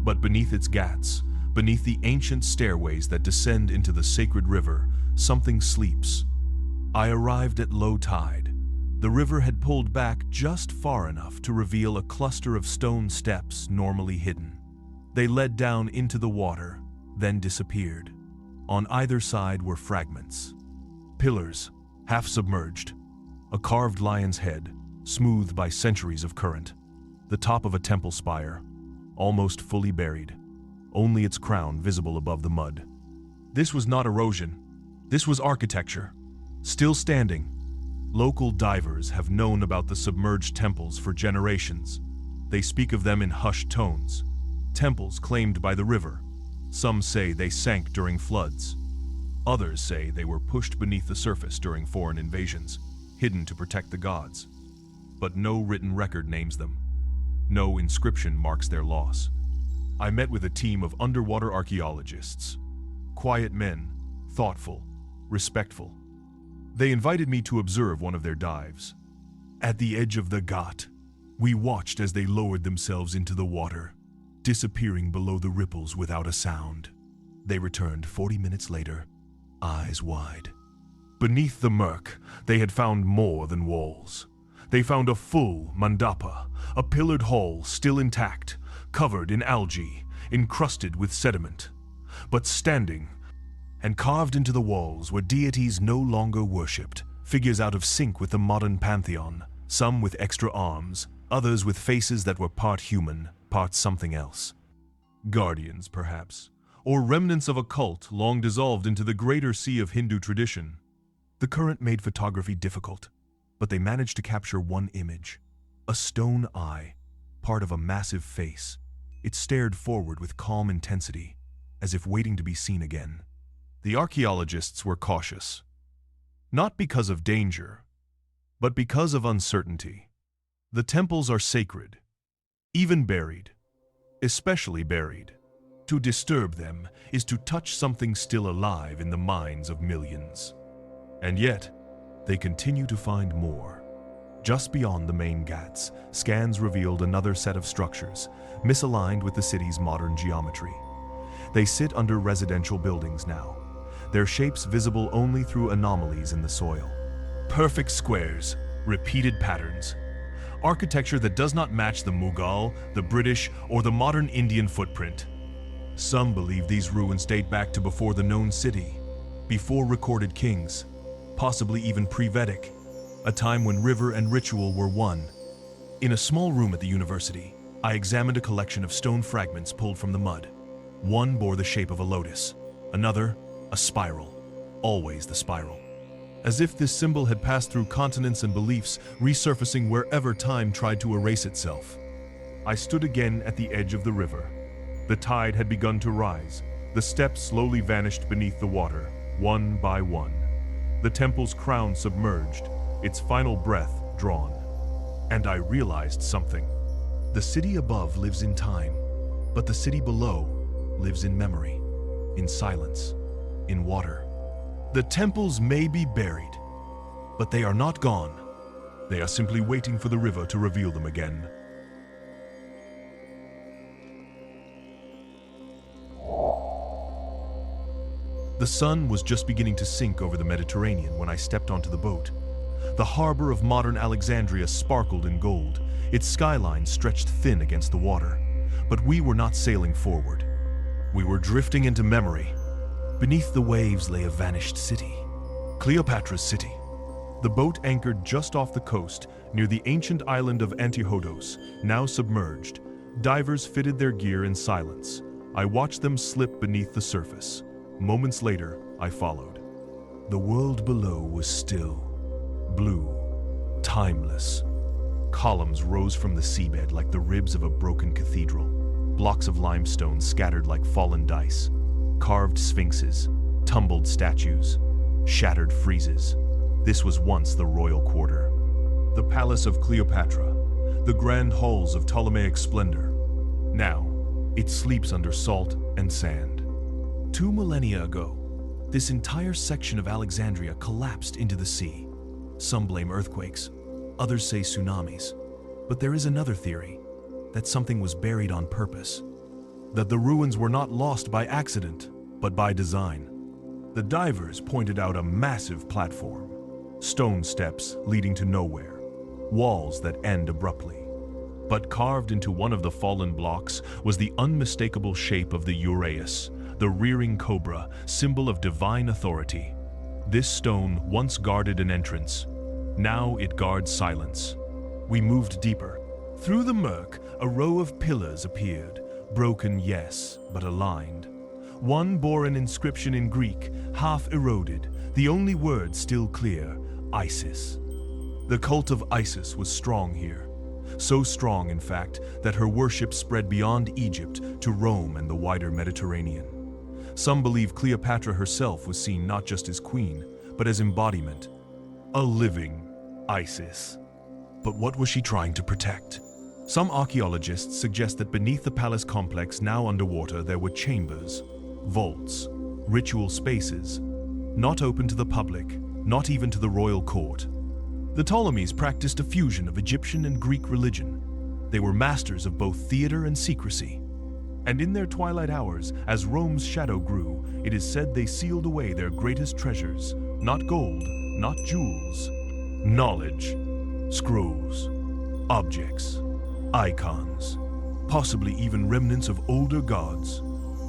But beneath its ghats, beneath the ancient stairways that descend into the sacred river, something sleeps. I arrived at low tide. The river had pulled back just far enough to reveal a cluster of stone steps normally hidden. They led down into the water, then disappeared. On either side were fragments. Pillars, half submerged. A carved lion's head, smoothed by centuries of current. The top of a temple spire, almost fully buried. Only its crown visible above the mud. This was not erosion. This was architecture. Still standing. Local divers have known about the submerged temples for generations. They speak of them in hushed tones. Temples claimed by the river. Some say they sank during floods. Others say they were pushed beneath the surface during foreign invasions, hidden to protect the gods. But no written record names them. No inscription marks their loss. I met with a team of underwater archaeologists. Quiet men, thoughtful, respectful. They invited me to observe one of their dives. At the edge of the Ghat, we watched as they lowered themselves into the water, disappearing below the ripples without a sound. They returned 40 minutes later, eyes wide. Beneath the murk, they had found more than walls. They found a full mandapa, a pillared hall still intact, covered in algae, encrusted with sediment. But standing and carved into the walls were deities no longer worshipped, figures out of sync with the modern pantheon, some with extra arms, others with faces that were part human, part something else. Guardians, perhaps, or remnants of a cult long dissolved into the greater sea of Hindu tradition. The current made photography difficult, but they managed to capture one image. A stone eye, part of a massive face. It stared forward with calm intensity, as if waiting to be seen again. The archaeologists were cautious. Not because of danger, but because of uncertainty. The temples are sacred, even buried, especially buried. To disturb them is to touch something still alive in the minds of millions. And yet, they continue to find more. Just beyond the main Ghats, scans revealed another set of structures, misaligned with the city's modern geometry. They sit under residential buildings now, their shapes visible only through anomalies in the soil. Perfect squares, repeated patterns. Architecture that does not match the Mughal, the British, or the modern Indian footprint. Some believe these ruins date back to before the known city, before recorded kings, possibly even pre-Vedic, a time when river and ritual were one. In a small room at the university, I examined a collection of stone fragments pulled from the mud. One bore the shape of a lotus, another, a spiral, always the spiral. As if this symbol had passed through continents and beliefs, resurfacing wherever time tried to erase itself. I stood again at the edge of the river. The tide had begun to rise. The steps slowly vanished beneath the water, one by one. The temple's crown submerged, its final breath drawn. And I realized something. The city above lives in time, but the city below lives in memory, in silence, in water. The temples may be buried, but they are not gone. They are simply waiting for the river to reveal them again. The sun was just beginning to sink over the Mediterranean when I stepped onto the boat. The harbor of modern Alexandria sparkled in gold, its skyline stretched thin against the water. But we were not sailing forward. We were drifting into memory. Beneath the waves lay a vanished city, Cleopatra's city. The boat anchored just off the coast, near the ancient island of Antihodos, now submerged. Divers fitted their gear in silence. I watched them slip beneath the surface. Moments later, I followed. The world below was still, blue, timeless. Columns rose from the seabed like the ribs of a broken cathedral. Blocks of limestone scattered like fallen dice. Carved sphinxes, tumbled statues, shattered friezes. This was once the royal quarter. The palace of Cleopatra, the grand halls of Ptolemaic splendor. Now, it sleeps under salt and sand. 2 millennia ago, this entire section of Alexandria collapsed into the sea. Some blame earthquakes, others say tsunamis. But there is another theory, that something was buried on purpose. That the ruins were not lost by accident, but by design. The divers pointed out a massive platform, stone steps leading to nowhere, walls that end abruptly. But carved into one of the fallen blocks was the unmistakable shape of the uraeus, the rearing cobra, symbol of divine authority. This stone once guarded an entrance. Now it guards silence. We moved deeper. Through the murk, a row of pillars appeared. Broken, yes, but aligned. One bore an inscription in Greek, half eroded, the only word still clear, Isis. The cult of Isis was strong here. So strong, in fact, that her worship spread beyond Egypt to Rome and the wider Mediterranean. Some believe Cleopatra herself was seen not just as queen, but as embodiment. A living Isis. But what was she trying to protect? Some archaeologists suggest that beneath the palace complex now underwater there were chambers, vaults, ritual spaces, not open to the public, not even to the royal court. The Ptolemies practiced a fusion of Egyptian and Greek religion. They were masters of both theater and secrecy. And in their twilight hours, as Rome's shadow grew, it is said they sealed away their greatest treasures, not gold, not jewels, knowledge, scrolls, objects, icons, possibly even remnants of older gods,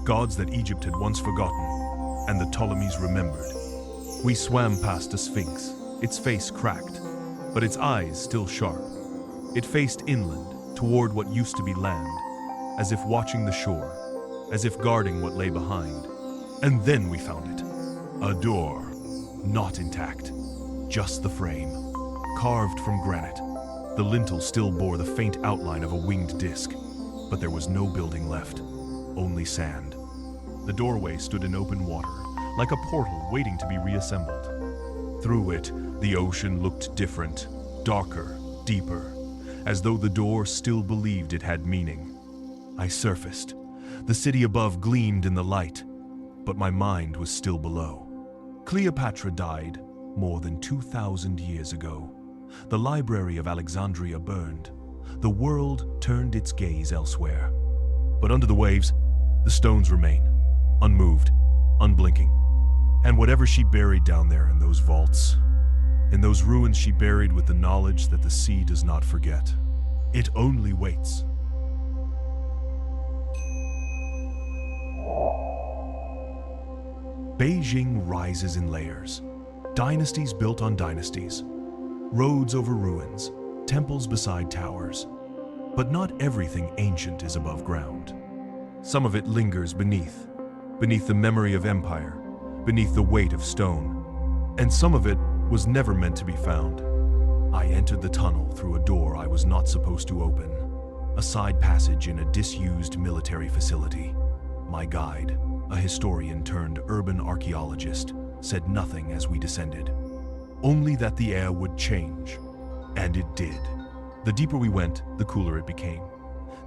gods that Egypt had once forgotten, and the Ptolemies remembered. We swam past a sphinx, its face cracked, but its eyes still sharp. It faced inland, toward what used to be land, as if watching the shore, as if guarding what lay behind. And then we found it. A door, not intact. just the frame. Carved from granite, the lintel still bore the faint outline of a winged disc, but there was no building left, only sand. The doorway stood in open water, like a portal waiting to be reassembled. Through it, the ocean looked different, darker, deeper, as though the door still believed it had meaning. I surfaced. The city above gleamed in the light, but my mind was still below. Cleopatra died more than 2,000 years ago. The library of Alexandria burned. The world turned its gaze elsewhere. But under the waves, the stones remain, unmoved, unblinking. And whatever she buried down there in those vaults, in those ruins she buried with the knowledge that the sea does not forget. It only waits. Beijing rises in layers. Dynasties built on dynasties. Roads over ruins, temples beside towers. But not everything ancient is above ground. Some of it lingers beneath the memory of empire, beneath the weight of stone. And some of it was never meant to be found. I entered the tunnel through a door I was not supposed to open, a side passage in a disused military facility. My guide, a historian turned urban archaeologist, said nothing as we descended. Only that the air would change. And it did. The deeper we went, the cooler it became.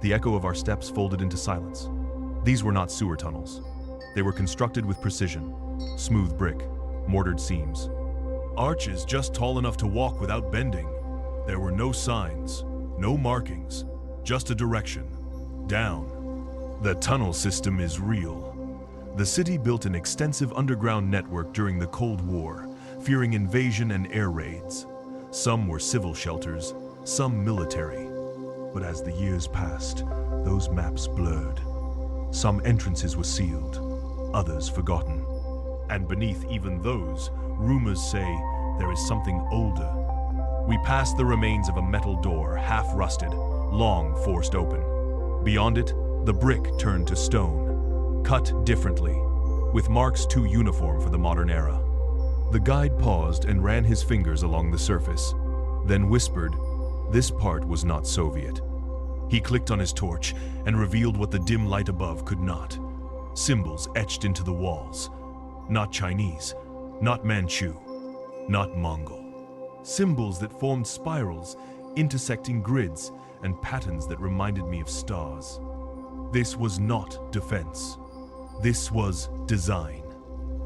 The echo of our steps folded into silence. These were not sewer tunnels. They were constructed with precision. Smooth brick, mortared seams. Arches just tall enough to walk without bending. There were no signs, no markings, just a direction. Down. The tunnel system is real. The city built an extensive underground network during the Cold War, fearing invasion and air raids. Some were civil shelters, some military. But as the years passed, those maps blurred. Some entrances were sealed, others forgotten. And beneath even those, rumors say there is something older. We passed the remains of a metal door, half rusted, long forced open. Beyond it, the brick turned to stone, cut differently, with marks too uniform for the modern era. The guide paused and ran his fingers along the surface, then whispered, "This part was not Soviet." He clicked on his torch and revealed what the dim light above could not. Symbols etched into the walls. Not Chinese, not Manchu, not Mongol. Symbols that formed spirals, intersecting grids, and patterns that reminded me of stars. This was not defense. This was design.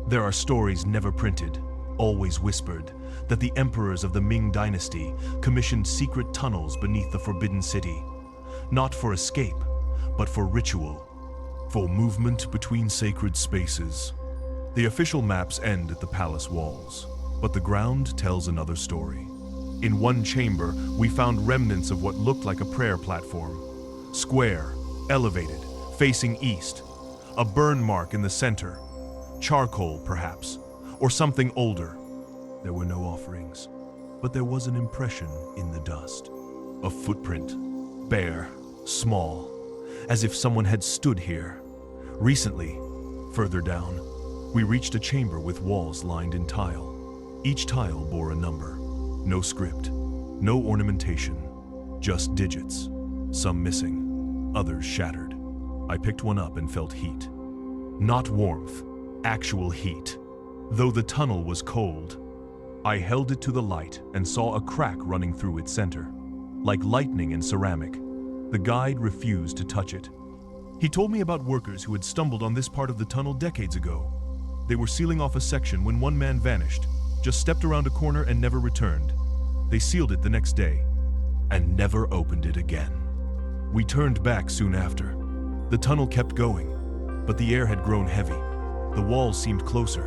There are stories never printed, always whispered, that the emperors of the Ming dynasty commissioned secret tunnels beneath the Forbidden City. Not for escape, but for ritual, for movement between sacred spaces. The official maps end at the palace walls, but the ground tells another story. In one chamber, we found remnants of what looked like a prayer platform. Square, elevated, facing east. A burn mark in the center. Charcoal, perhaps, or something older. There were no offerings, but there was an impression in the dust. A footprint, bare, small, as if someone had stood here. Recently, further down, we reached a chamber with walls lined in tile. Each tile bore a number. No script, no ornamentation, just digits. Some missing, others shattered. I picked one up and felt heat. Not warmth, actual heat. Though the tunnel was cold, I held it to the light and saw a crack running through its center. Like lightning in ceramic. The guide refused to touch it. He told me about workers who had stumbled on this part of the tunnel decades ago. They were sealing off a section when one man vanished, just stepped around a corner and never returned. They sealed it the next day, and never opened it again. We turned back soon after. The tunnel kept going, but the air had grown heavy. The walls seemed closer,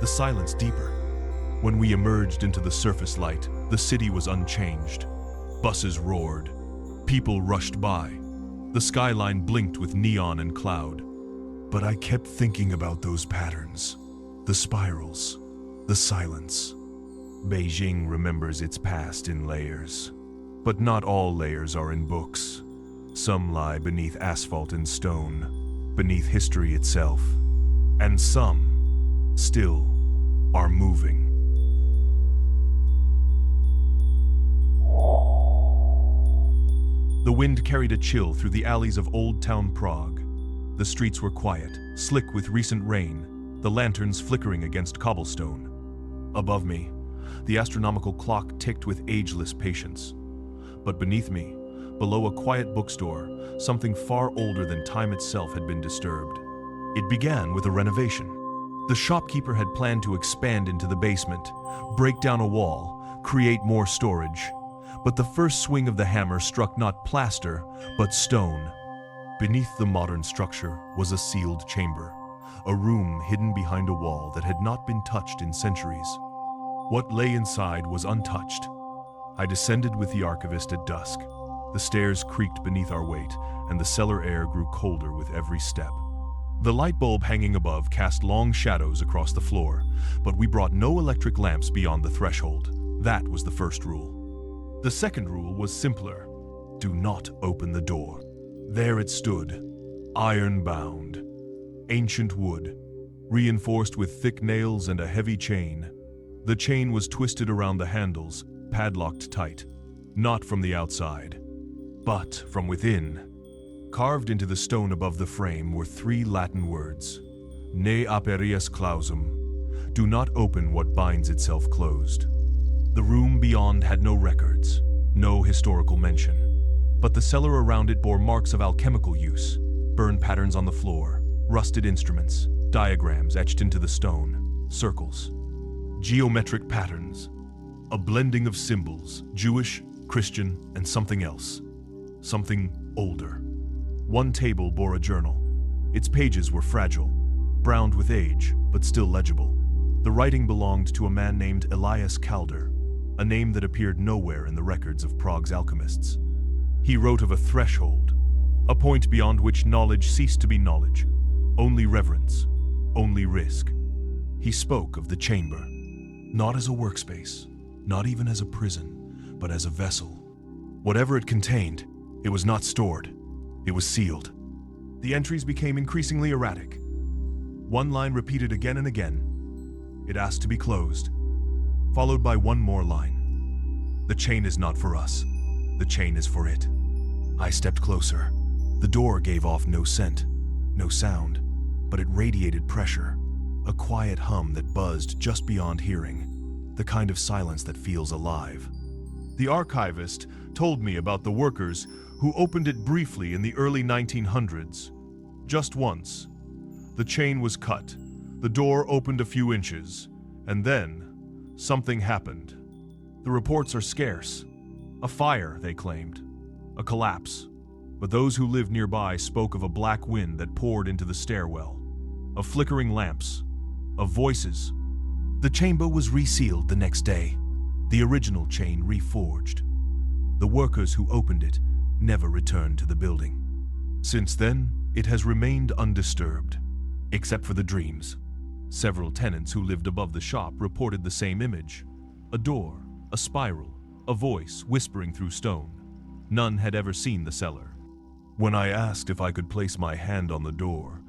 the silence deeper. When we emerged into the surface light, the city was unchanged. Buses roared. People rushed by. The skyline blinked with neon and cloud. But I kept thinking about those patterns, the spirals, the silence. Beijing remembers its past in layers. But not all layers are in books. Some lie beneath asphalt and stone, beneath history itself. And some, still, are moving. The wind carried a chill through the alleys of Old Town Prague. The streets were quiet, slick with recent rain, the lanterns flickering against cobblestone. Above me, the astronomical clock ticked with ageless patience. But beneath me, below a quiet bookstore, something far older than time itself had been disturbed. It began with a renovation. The shopkeeper had planned to expand into the basement, break down a wall, create more storage. But the first swing of the hammer struck not plaster, but stone. Beneath the modern structure was a sealed chamber, a room hidden behind a wall that had not been touched in centuries. What lay inside was untouched. I descended with the archivist at dusk. The stairs creaked beneath our weight, and the cellar air grew colder with every step. The light bulb hanging above cast long shadows across the floor, but we brought no electric lamps beyond the threshold. That was the first rule. The second rule was simpler. Do not open the door. There it stood, iron-bound. Ancient wood, reinforced with thick nails and a heavy chain. The chain was twisted around the handles, padlocked tight, not from the outside, but from within. Carved into the stone above the frame were 3 Latin words: Ne aperias clausum, do not open what binds itself closed. The room beyond had no records, no historical mention, but the cellar around it bore marks of alchemical use, burn patterns on the floor, rusted instruments, diagrams etched into the stone, circles, geometric patterns, a blending of symbols, Jewish, Christian, and something else, something older. One table bore a journal. Its pages were fragile, browned with age, but still legible. The writing belonged to a man named Elias Calder, a name that appeared nowhere in the records of Prague's alchemists. He wrote of a threshold, a point beyond which knowledge ceased to be knowledge, only reverence, only risk. He spoke of the chamber, not as a workspace, not even as a prison, but as a vessel. Whatever it contained, it was not stored, it was sealed. The entries became increasingly erratic. One line repeated again and again. It asked to be closed, followed by one more line. The chain is not for us. The chain is for it. I stepped closer. The door gave off no scent, no sound, but it radiated pressure, a quiet hum that buzzed just beyond hearing, the kind of silence that feels alive. The archivist told me about the workers who opened it briefly in the early 1900s. Just once. The chain was cut, the door opened a few inches, and then something happened. The reports are scarce. A fire, they claimed. A collapse. But those who lived nearby spoke of a black wind that poured into the stairwell, of flickering lamps, of voices. The chamber was resealed the next day, the original chain reforged. The workers who opened it never returned to the building. Since then, it has remained undisturbed, except for the dreams. Several tenants who lived above the shop reported the same image: a door, a spiral, a voice whispering through stone. None had ever seen the cellar. When I asked if I could place my hand on the door,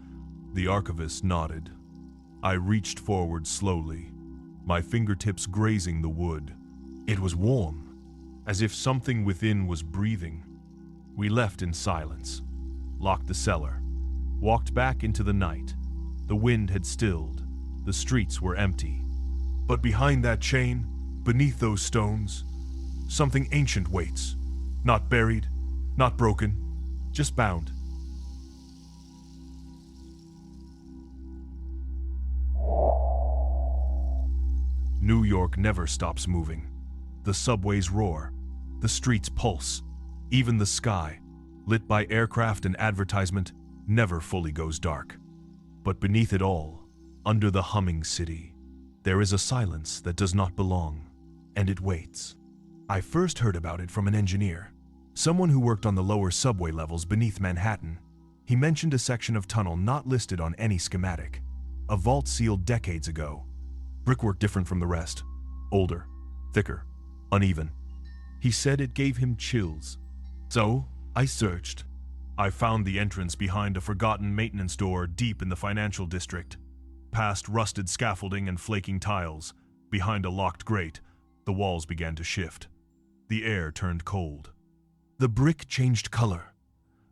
the archivist nodded. I reached forward slowly, my fingertips grazing the wood. It was warm, as if something within was breathing. We left in silence, locked the cellar, walked back into the night. The wind had stilled, the streets were empty. But behind that chain, beneath those stones, something ancient waits, not buried, not broken, just bound. New York never stops moving. The subways roar, the streets pulse, even the sky, lit by aircraft and advertisement, never fully goes dark. But beneath it all, under the humming city, there is a silence that does not belong, and it waits. I first heard about it from an engineer, someone who worked on the lower subway levels beneath Manhattan. He mentioned a section of tunnel not listed on any schematic, a vault sealed decades ago. Brickwork different from the rest, older, thicker, uneven. He said it gave him chills. So, I searched. I found the entrance behind a forgotten maintenance door deep in the financial district. Past rusted scaffolding and flaking tiles, behind a locked grate, the walls began to shift. The air turned cold. The brick changed color.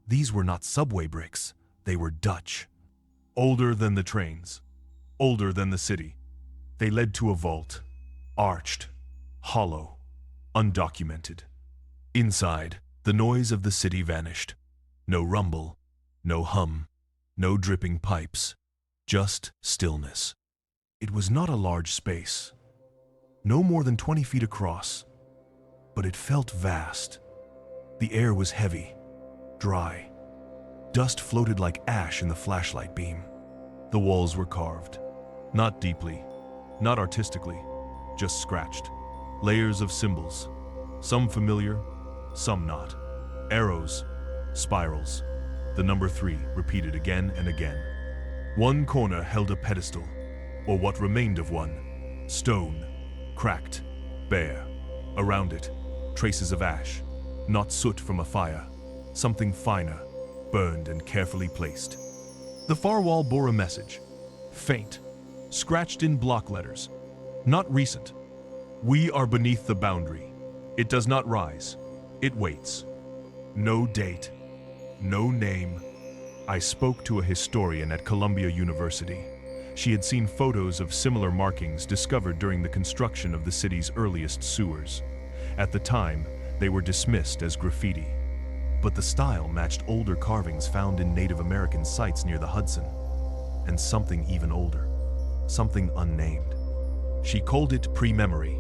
These were not subway bricks, they were Dutch. Older than the trains, older than the city. They led to a vault, arched, hollow, undocumented. Inside, the noise of the city vanished. No rumble, no hum, no dripping pipes, just stillness. It was not a large space, no more than 20 feet across, but it felt vast. The air was heavy, dry. Dust floated like ash in the flashlight beam. The walls were carved, not deeply, not artistically, just scratched. Layers of symbols, some familiar, some not. Arrows, spirals, the number 3 repeated again and again. One corner held a pedestal, or what remained of one, stone, cracked, bare. Around it, traces of ash, not soot from a fire, something finer, burned and carefully placed. The far wall bore a message, faint, scratched in block letters, not recent. We are beneath the boundary. It does not rise. It waits. No date, no name. I spoke to a historian at Columbia University. She had seen photos of similar markings discovered during the construction of the city's earliest sewers. At the time, they were dismissed as graffiti. But the style matched older carvings found in Native American sites near the Hudson. And something even older, something unnamed. She called it pre-memory.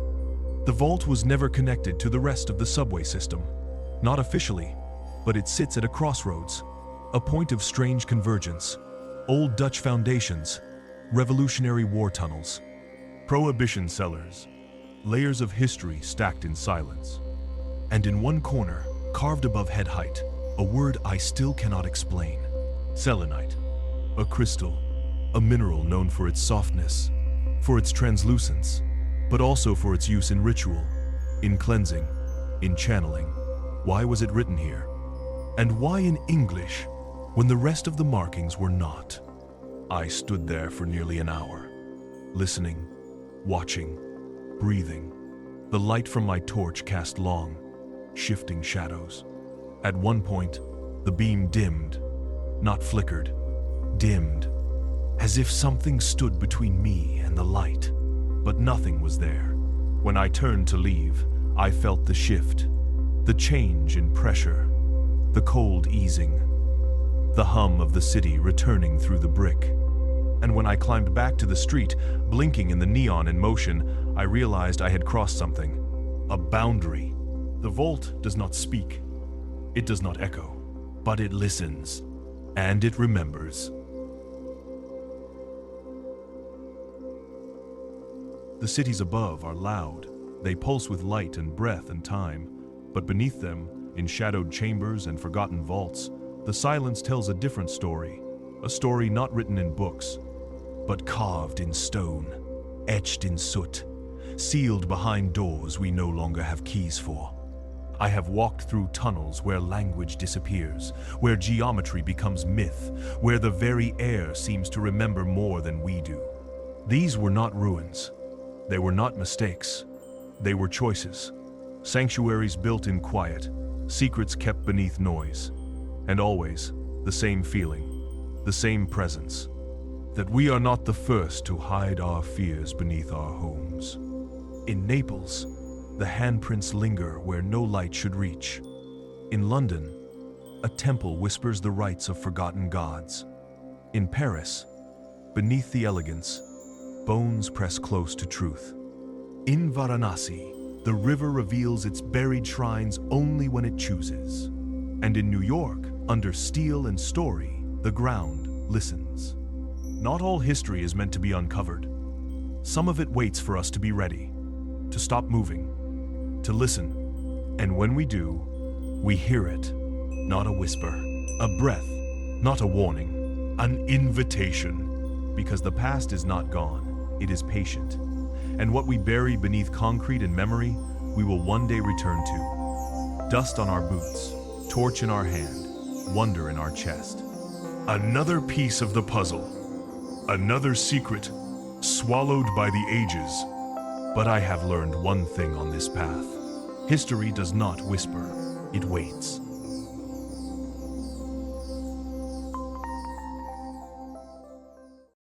The vault was never connected to the rest of the subway system. Not officially, but it sits at a crossroads, a point of strange convergence. Old Dutch foundations, Revolutionary War tunnels, prohibition cellars, layers of history stacked in silence. And in one corner, carved above head height, a word I still cannot explain. Selenite, a crystal, a mineral known for its softness, for its translucence, but also for its use in ritual, in cleansing, in channeling. Why was it written here? And why in English, when the rest of the markings were not? I stood there for nearly an hour, listening, watching, breathing. The light from my torch cast long, shifting shadows. At one point, the beam dimmed, not flickered, dimmed, as if something stood between me and the light, but nothing was there. When I turned to leave, I felt the shift, the change in pressure, the cold easing, the hum of the city returning through the brick. And when I climbed back to the street, blinking in the neon in motion, I realized I had crossed something, a boundary. The vault does not speak, it does not echo, but it listens, and it remembers. The cities above are loud. They pulse with light and breath and time. But beneath them, in shadowed chambers and forgotten vaults, the silence tells a different story. A story not written in books, but carved in stone, etched in soot, sealed behind doors we no longer have keys for. I have walked through tunnels where language disappears, where geometry becomes myth, where the very air seems to remember more than we do. These were not ruins. They were not mistakes. They were choices. Sanctuaries built in quiet, secrets kept beneath noise, and always the same feeling, the same presence, that we are not the first to hide our fears beneath our homes. In Naples, the handprints linger where no light should reach. In London, a temple whispers the rites of forgotten gods. In Paris, beneath the elegance, bones press close to truth. In Varanasi, the river reveals its buried shrines only when it chooses. And in New York, under steel and story, the ground listens. Not all history is meant to be uncovered. Some of it waits for us to be ready, to stop moving, to listen. And when we do, we hear it. Not a whisper, a breath, not a warning, an invitation. Because the past is not gone, it is patient. And what we bury beneath concrete and memory, we will one day return to. Dust on our boots, torch in our hand, wonder in our chest. Another piece of the puzzle. Another secret, swallowed by the ages. But I have learned one thing on this path. History does not whisper, It waits.